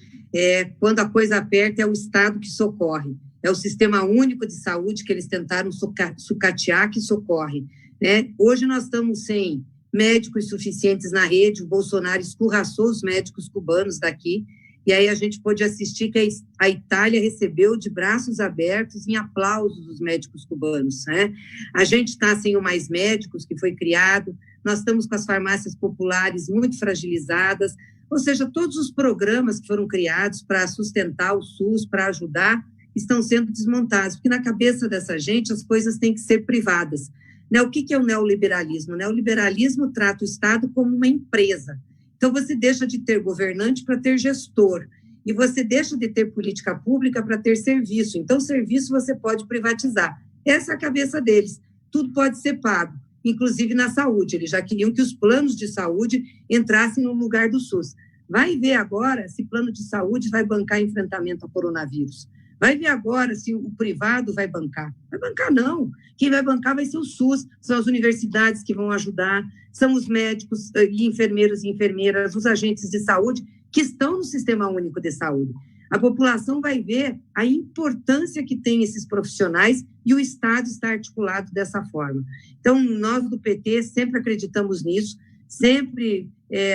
quando a coisa aperta é o Estado que socorre, é o Sistema Único de Saúde que eles tentaram sucatear que socorre, né? Hoje nós estamos sem médicos suficientes na rede, o Bolsonaro escorraçou os médicos cubanos daqui, e aí a gente pôde assistir que a Itália recebeu de braços abertos em aplausos os médicos cubanos, né? A gente está sem o Mais Médicos, que foi criado, nós estamos com as farmácias populares muito fragilizadas, ou seja, todos os programas que foram criados para sustentar o SUS, para ajudar, estão sendo desmontados, porque na cabeça dessa gente as coisas têm que ser privadas. Né? O que é o neoliberalismo? O neoliberalismo trata o Estado como uma empresa. Então, você deixa de ter governante para ter gestor, e você deixa de ter política pública para ter serviço. Então, serviço você pode privatizar. Essa é a cabeça deles. Tudo pode ser pago, inclusive na saúde. Eles já queriam que os planos de saúde entrassem no lugar do SUS. Vai ver agora se plano de saúde vai bancar enfrentamento ao coronavírus. Vai ver agora se o privado vai bancar. Vai bancar, não. Quem vai bancar vai ser o SUS, são as universidades que vão ajudar, são os médicos e enfermeiros e enfermeiras, os agentes de saúde que estão no Sistema Único de Saúde. A população vai ver a importância que tem esses profissionais e o Estado está articulado dessa forma. Então, nós do PT sempre acreditamos nisso, sempre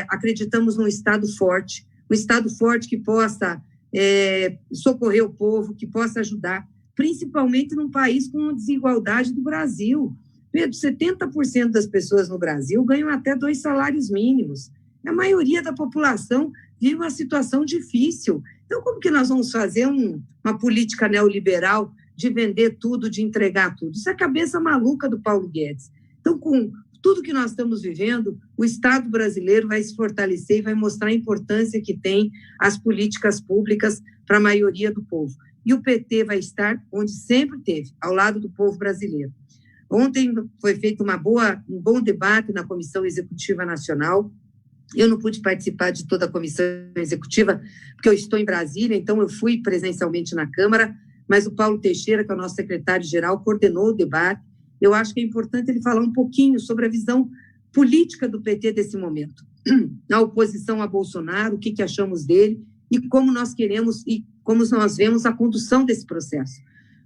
acreditamos num Estado forte, um Estado forte que possa socorrer o povo, que possa ajudar, principalmente num país com a desigualdade do Brasil. Pedro, 70% das pessoas no Brasil ganham até 2 salários mínimos. A maioria da população vive uma situação difícil. Então, como que nós vamos fazer uma política neoliberal de vender tudo, de entregar tudo? Isso é a cabeça maluca do Paulo Guedes. Então, com tudo que nós estamos vivendo, o Estado brasileiro vai se fortalecer e vai mostrar a importância que tem as políticas públicas para a maioria do povo. E o PT vai estar onde sempre teve, ao lado do povo brasileiro. Ontem foi feito um bom debate na Comissão Executiva Nacional. Eu não pude participar de toda a Comissão Executiva, porque eu estou em Brasília, então eu fui presencialmente na Câmara, mas o Paulo Teixeira, que é o nosso secretário-geral, coordenou o debate. Eu acho que é importante ele falar um pouquinho sobre a visão política do PT desse momento. Na oposição a Bolsonaro, o que achamos dele e como nós queremos e como nós vemos a condução desse processo.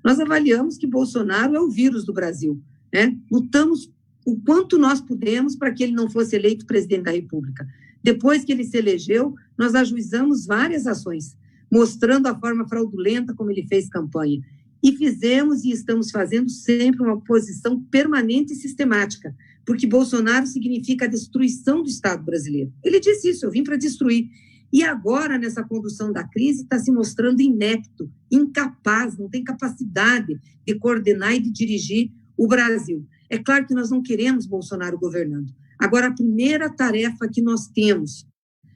Nós avaliamos que Bolsonaro é o vírus do Brasil, né? Lutamos o quanto nós pudemos para que ele não fosse eleito presidente da República. Depois que ele se elegeu, nós ajuizamos várias ações, mostrando a forma fraudulenta como ele fez campanha. E fizemos e estamos fazendo sempre uma oposição permanente e sistemática, porque Bolsonaro significa a destruição do Estado brasileiro. Ele disse isso, eu vim para destruir. E agora, nessa condução da crise, está se mostrando inepto, incapaz, não tem capacidade de coordenar e de dirigir o Brasil. É claro que nós não queremos Bolsonaro governando. Agora, a primeira tarefa que nós temos,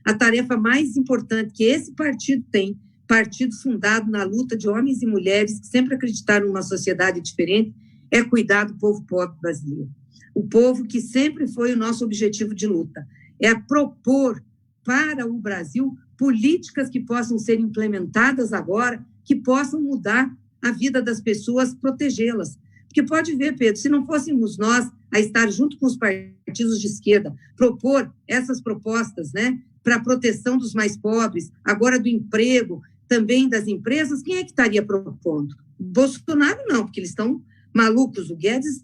a tarefa mais importante que esse partido tem, partido fundado na luta de homens e mulheres que sempre acreditaram numa sociedade diferente, é cuidar do povo pobre brasileiro. O povo que sempre foi o nosso objetivo de luta. É propor para o Brasil políticas que possam ser implementadas agora, que possam mudar a vida das pessoas, protegê-las. Porque pode ver, Pedro, se não fôssemos nós a estar junto com os partidos de esquerda, propor essas propostas, né, para a proteção dos mais pobres, agora do emprego, também das empresas, quem é que estaria propondo? Bolsonaro não, porque eles estão malucos. O Guedes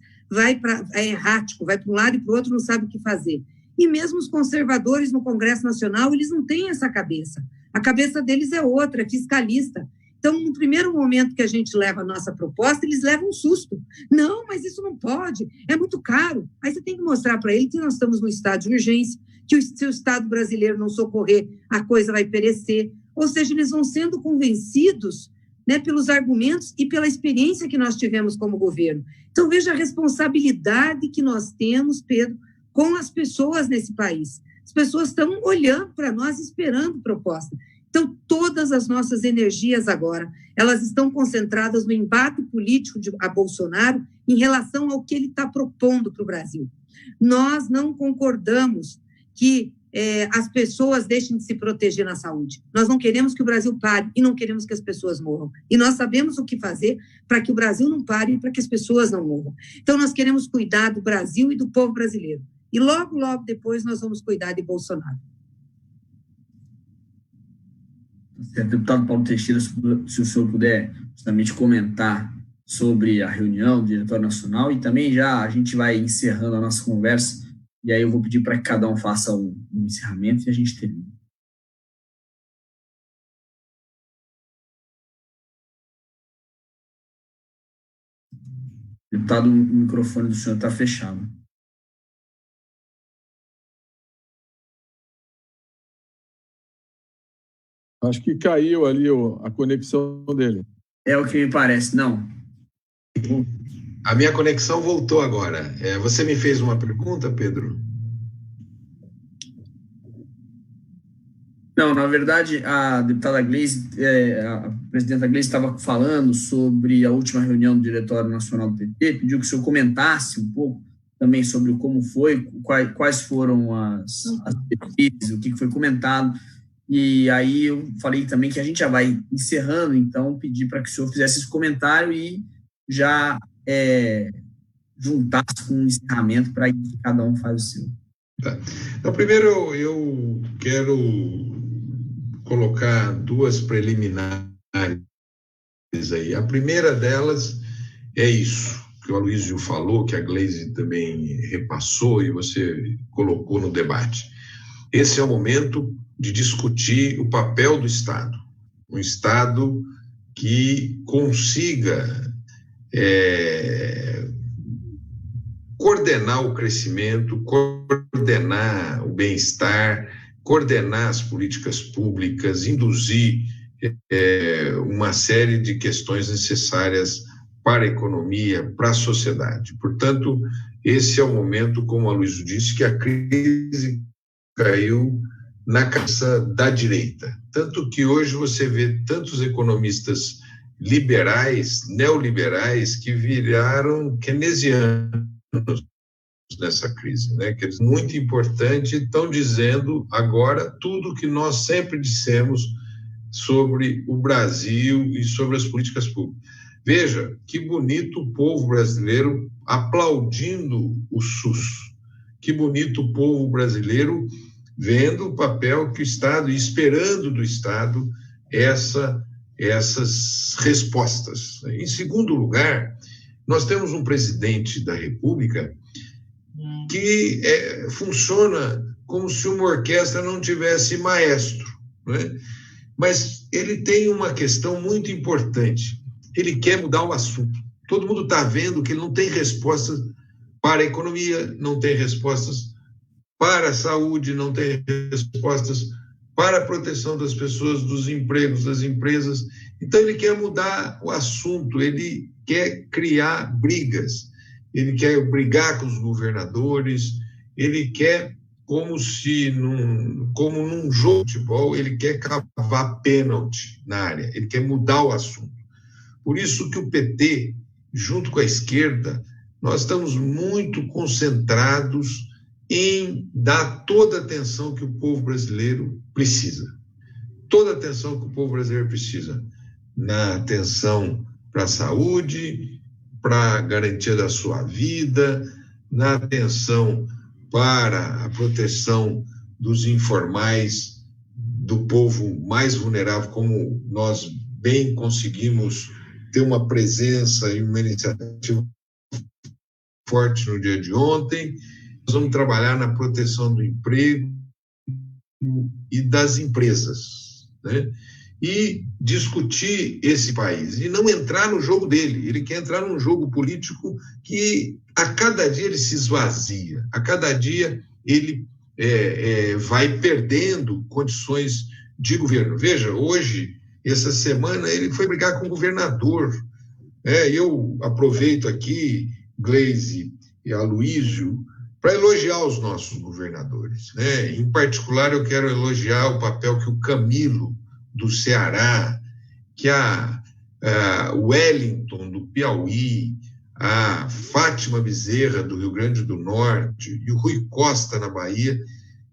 é errático, vai para um lado e para o outro, não sabe o que fazer. E mesmo os conservadores no Congresso Nacional, eles não têm essa cabeça. A cabeça deles é outra, é fiscalista. Então, no primeiro momento que a gente leva a nossa proposta, eles levam um susto. Não, mas isso não pode, é muito caro. Aí você tem que mostrar para ele que nós estamos no estado de urgência, que se o Estado brasileiro não socorrer, a coisa vai perecer. Ou seja, eles vão sendo convencidos, né, pelos argumentos e pela experiência que nós tivemos como governo. Então, veja a responsabilidade que nós temos, Pedro, com as pessoas nesse país. As pessoas estão olhando para nós, esperando proposta. Então, todas as nossas energias agora, elas estão concentradas no embate político a Bolsonaro em relação ao que ele está propondo para o Brasil. Nós não concordamos que as pessoas deixem de se proteger na saúde. Nós não queremos que o Brasil pare e não queremos que as pessoas morram. E nós sabemos o que fazer para que o Brasil não pare e para que as pessoas não morram. Então, nós queremos cuidar do Brasil e do povo brasileiro. E logo, logo depois nós vamos cuidar de Bolsonaro. Deputado Paulo Teixeira, se o senhor puder justamente comentar sobre a reunião do Diretório Nacional, e também já a gente vai encerrando a nossa conversa, e aí eu vou pedir para que cada um faça um encerramento e a gente termina. Deputado, o microfone do senhor está fechado. Acho que caiu ali a conexão dele. É o que me parece, não. A minha conexão voltou agora. Você me fez uma pergunta, Pedro? Não, na verdade, a deputada Gleisi, a presidenta Gleisi estava falando sobre a última reunião do Diretório Nacional do PT, pediu que o senhor comentasse um pouco também sobre como foi, quais foram as pesquisas, o que foi comentado. E aí eu falei também que a gente já vai encerrando, então pedi para que o senhor fizesse esse comentário e já juntasse com um encerramento para que cada um faz o seu. Tá. Então, primeiro eu quero colocar duas preliminares aí. A primeira delas é isso que o Aloysio falou, que a Gleisi também repassou e você colocou no debate. Esse é o momento de discutir o papel do Estado. Um Estado que consiga coordenar o crescimento, coordenar o bem-estar, coordenar as políticas públicas, induzir uma série de questões necessárias para a economia, para a sociedade. Portanto, esse é o momento, como a Aloysio disse, que a crise caiu na cabeça da direita. Tanto que hoje você vê tantos economistas liberais, neoliberais, que viraram keynesianos nessa crise, né? Que é muito importante, estão dizendo agora tudo que nós sempre dissemos sobre o Brasil e sobre as políticas públicas. Veja que bonito o povo brasileiro aplaudindo o SUS, que bonito o povo brasileiro vendo o papel que o Estado, e esperando do Estado essas respostas. Em segundo lugar, nós temos um presidente da República que funciona como se uma orquestra não tivesse maestro, né? Mas ele tem uma questão muito importante. Ele quer mudar o assunto. Todo mundo está vendo que ele não tem respostas para a economia, não tem respostas para a saúde, não tem respostas para a proteção das pessoas, dos empregos, das empresas. Então, ele quer mudar o assunto, ele quer criar brigas, ele quer brigar com os governadores, ele quer, como num jogo de futebol, ele quer cavar pênalti na área, ele quer mudar o assunto. Por isso que o PT, junto com a esquerda, nós estamos muito concentrados em dar toda a atenção que o povo brasileiro precisa. Toda a atenção que o povo brasileiro precisa. Na atenção para a saúde, para a garantia da sua vida, na atenção para a proteção dos informais, do povo mais vulnerável, como nós bem conseguimos ter uma presença e uma iniciativa forte no dia de ontem. Nós vamos trabalhar na proteção do emprego e das empresas, né? E discutir esse país, e não entrar no jogo dele. Ele quer entrar num jogo político que a cada dia ele se esvazia, a cada dia ele vai perdendo condições de governo. Veja, hoje, essa semana, ele foi brigar com o governador. Eu aproveito aqui, Gleisi e Aloysio, para elogiar os nossos governadores, né? Em particular, eu quero elogiar o papel que o Camilo, do Ceará, que a Wellington, do Piauí, a Fátima Bezerra, do Rio Grande do Norte, e o Rui Costa, na Bahia,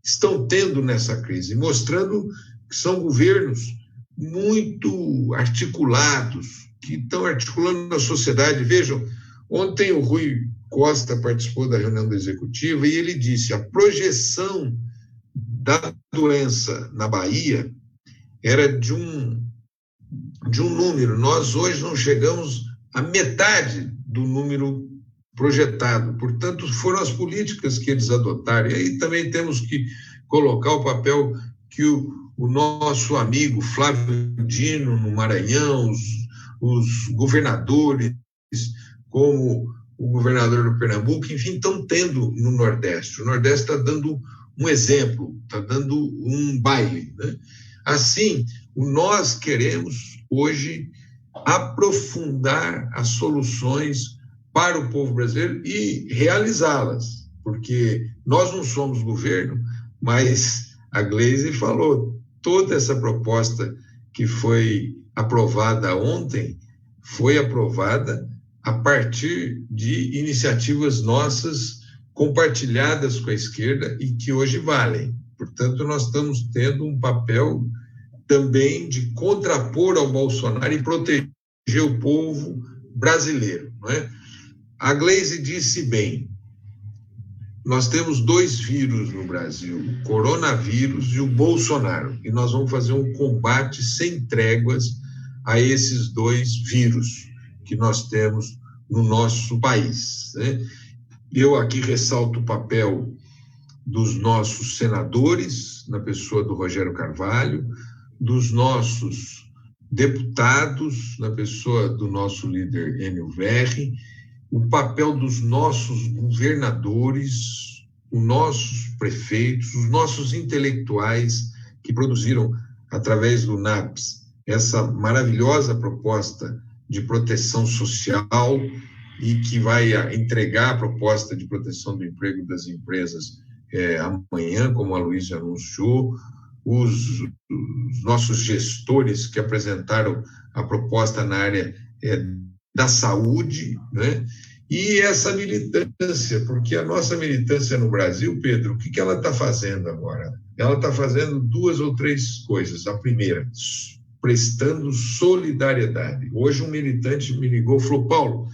estão tendo nessa crise, mostrando que são governos muito articulados, que estão articulando a sociedade. Vejam, ontem o Rui Costa participou da reunião da executiva e ele disse: a projeção da doença na Bahia era de um número. Nós hoje não chegamos à metade do número projetado. Portanto, foram as políticas que eles adotaram. E aí também temos que colocar o papel que o nosso amigo Flávio Dino, no Maranhão, os governadores, como o governador do Pernambuco, enfim, estão tendo no Nordeste. O Nordeste está dando um exemplo, está dando um baile, né? Assim, nós queremos hoje aprofundar as soluções para o povo brasileiro e realizá-las, porque nós não somos governo, mas a Gleisi falou, toda essa proposta que foi aprovada ontem foi aprovada a partir de iniciativas nossas compartilhadas com a esquerda e que hoje valem. Portanto, nós estamos tendo um papel também de contrapor ao Bolsonaro e proteger o povo brasileiro, não é? A Gleisi disse bem, nós temos 2 vírus no Brasil, o coronavírus e o Bolsonaro, e nós vamos fazer um combate sem tréguas a esses 2 vírus que nós temos no nosso país, né? Eu aqui ressalto o papel dos nossos senadores, na pessoa do Rogério Carvalho, dos nossos deputados, na pessoa do nosso líder Enio Verri, o papel dos nossos governadores, os nossos prefeitos, os nossos intelectuais que produziram, através do NAPS, essa maravilhosa proposta de proteção social e que vai entregar a proposta de proteção do emprego das empresas amanhã, como a Luísa anunciou, os nossos gestores que apresentaram a proposta na área da saúde, né? E essa militância, porque a nossa militância no Brasil, Pedro, o que ela está fazendo agora? Ela está fazendo 2 ou 3 coisas. A primeira, prestando solidariedade. Hoje um militante me ligou e falou, Paulo,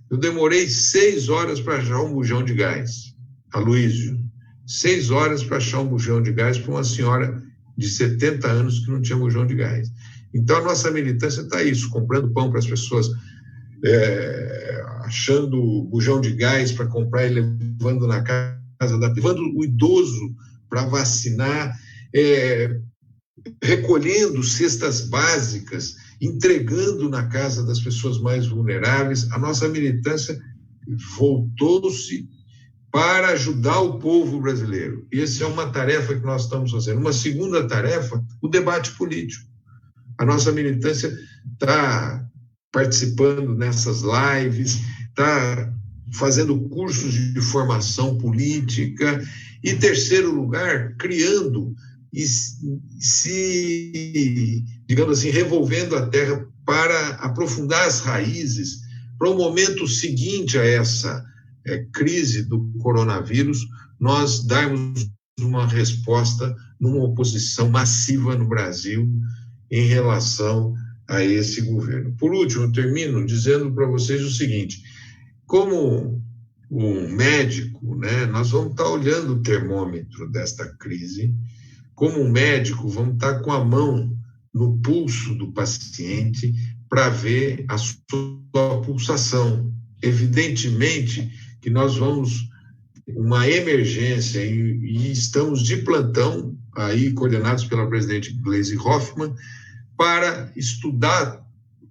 eu demorei 6 horas para achar um bujão de gás. Aloísio, 6 horas para achar um bujão de gás para uma senhora de 70 anos que não tinha bujão de gás. Então, a nossa militância está isso, comprando pão para as pessoas, achando bujão de gás para comprar e levando na casa, levando o idoso para vacinar, recolhendo cestas básicas, entregando na casa das pessoas mais vulneráveis. A nossa militância voltou-se para ajudar o povo brasileiro. Essa é uma tarefa que nós estamos fazendo. Uma segunda tarefa, o debate político. A nossa militância está participando nessas lives, está fazendo cursos de formação política e, terceiro lugar, criando e se, digamos assim, revolvendo a terra para aprofundar as raízes para o momento seguinte a essa crise do coronavírus, nós darmos uma resposta numa oposição massiva no Brasil em relação a esse governo. Por último, eu termino dizendo para vocês o seguinte, como um médico, né, nós vamos estar olhando o termômetro desta crise, como um médico, vamos estar com a mão no pulso do paciente para ver a sua pulsação. Evidentemente que nós vamos uma emergência e estamos de plantão, aí coordenados pela presidente Gleisi Hoffmann, para estudar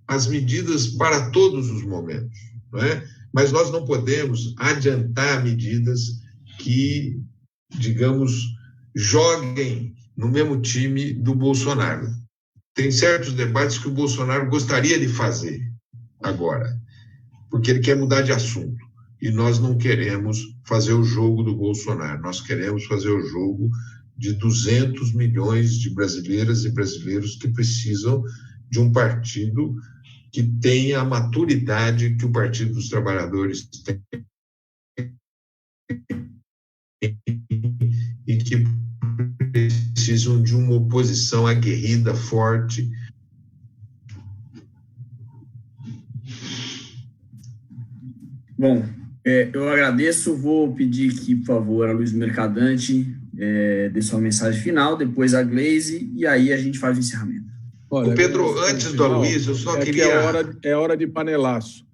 as medidas para todos os momentos, não é? Mas nós não podemos adiantar medidas que, digamos, joguem no mesmo time do Bolsonaro. Tem certos debates que o Bolsonaro gostaria de fazer agora, porque ele quer mudar de assunto. E nós não queremos fazer o jogo do Bolsonaro, nós queremos fazer o jogo de 200 milhões de brasileiras e brasileiros que precisam de um partido que tenha a maturidade que o Partido dos Trabalhadores tem e que precisam de uma oposição aguerrida, forte. Bom, Eu agradeço, vou pedir que, por favor, a Luiz Mercadante dê sua mensagem final, depois a Gleise, e aí a gente faz o encerramento. Olha, Pedro, antes do Aloysio, eu só queria... É hora de panelaço.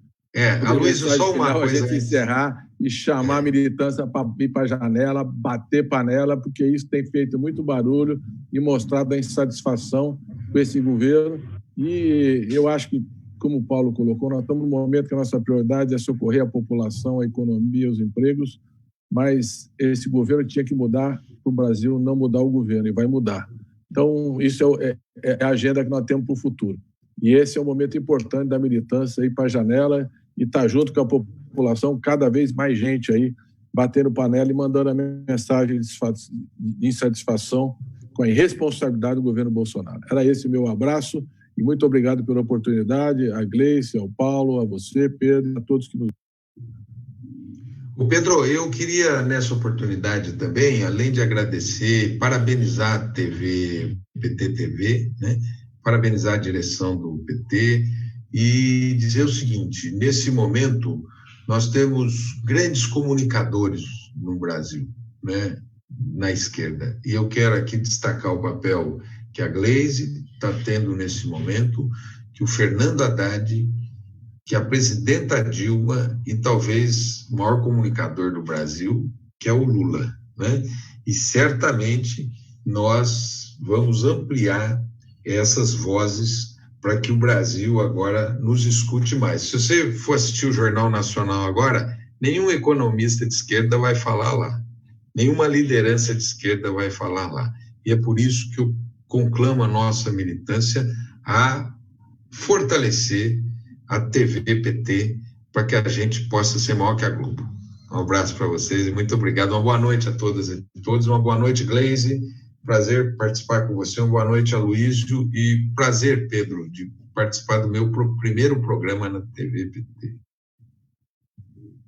Aloysio, só uma coisa. A gente encerrar e chamar a militância para ir para a janela, bater panela, porque isso tem feito muito barulho e mostrado a insatisfação com esse governo. E eu acho que, como o Paulo colocou, nós estamos no momento que a nossa prioridade é socorrer a população, a economia, os empregos, mas esse governo tinha que mudar para o Brasil, não mudar o governo, e vai mudar. Então, isso é a agenda que nós temos para o futuro. E esse é um momento importante da militância ir para a janela e estar junto com a população, cada vez mais gente aí, batendo panela e mandando a mensagem de insatisfação com a irresponsabilidade do governo Bolsonaro. Era esse o meu abraço e muito obrigado pela oportunidade, a Gleice, ao Paulo, a você, Pedro, a todos que nos... Pedro, eu queria, nessa oportunidade também, além de agradecer, parabenizar a PT TV, né? Parabenizar a direção do PT e dizer o seguinte: nesse momento, nós temos grandes comunicadores no Brasil, né? Na esquerda. E eu quero aqui destacar o papel que a Gleise está tendo nesse momento, que o Fernando Haddad, que a presidenta Dilma e talvez o maior comunicador do Brasil, que é o Lula, né? E certamente nós vamos ampliar essas vozes para que o Brasil agora nos escute mais. Se você for assistir o Jornal Nacional agora, nenhum economista de esquerda vai falar lá, nenhuma liderança de esquerda vai falar lá. E é por isso que eu conclamo a nossa militância a fortalecer a TV PT para que a gente possa ser maior que a Globo. Um abraço para vocês e muito obrigado. Uma boa noite a todas e todos. Uma boa noite, Gleise. Prazer participar com você. Uma boa noite, Aloysio. E prazer, Pedro, de participar do meu primeiro programa na TV PT.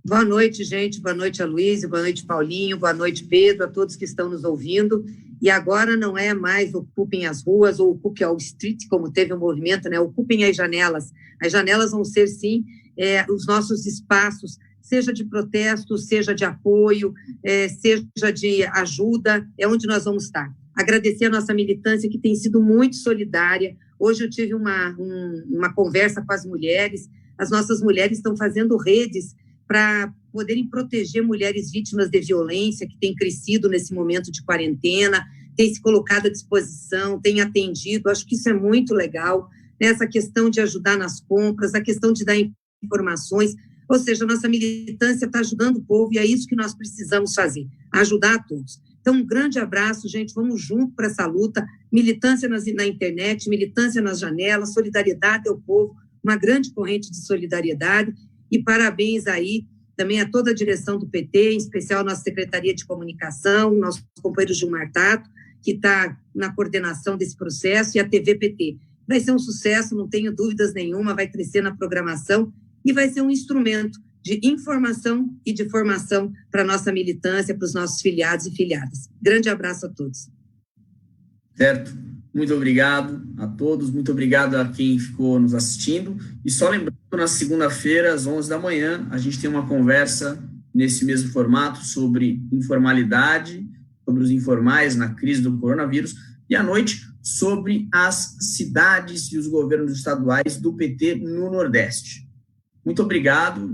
Boa noite, gente. Boa noite, Aloysio. Boa noite, Paulinho. Boa noite, Pedro, a todos que estão nos ouvindo. E agora não é mais ocupem as ruas ou ocupem a Wall Street, como teve o movimento, né? Ocupem as janelas. As janelas vão ser, sim, os nossos espaços, seja de protesto, seja de apoio, seja de ajuda, é onde nós vamos estar. Agradecer a nossa militância, que tem sido muito solidária. Hoje eu tive uma conversa com as mulheres. As nossas mulheres estão fazendo redes para poderem proteger mulheres vítimas de violência, que têm crescido nesse momento de quarentena, têm se colocado à disposição, têm atendido. Acho que isso é muito legal, né? Essa questão de ajudar nas compras, a questão de dar informações, ou seja, a nossa militância está ajudando o povo e é isso que nós precisamos fazer, ajudar a todos. Então, um grande abraço, gente, vamos junto para essa luta, militância na internet, militância nas janelas, solidariedade ao povo, uma grande corrente de solidariedade. E parabéns aí também a toda a direção do PT, em especial a nossa Secretaria de Comunicação, nosso companheiro Gilmar Tato, que está na coordenação desse processo, e a TV PT. Vai ser um sucesso, não tenho dúvidas nenhuma, vai crescer na programação e vai ser um instrumento de informação e de formação para a nossa militância, para os nossos filiados e filiadas. Grande abraço a todos. Certo. Muito obrigado a todos, muito obrigado a quem ficou nos assistindo. E só lembrando, na segunda-feira, às 11 da manhã, a gente tem uma conversa nesse mesmo formato sobre informalidade, sobre os informais na crise do coronavírus, e à noite sobre as cidades e os governos estaduais do PT no Nordeste. Muito obrigado.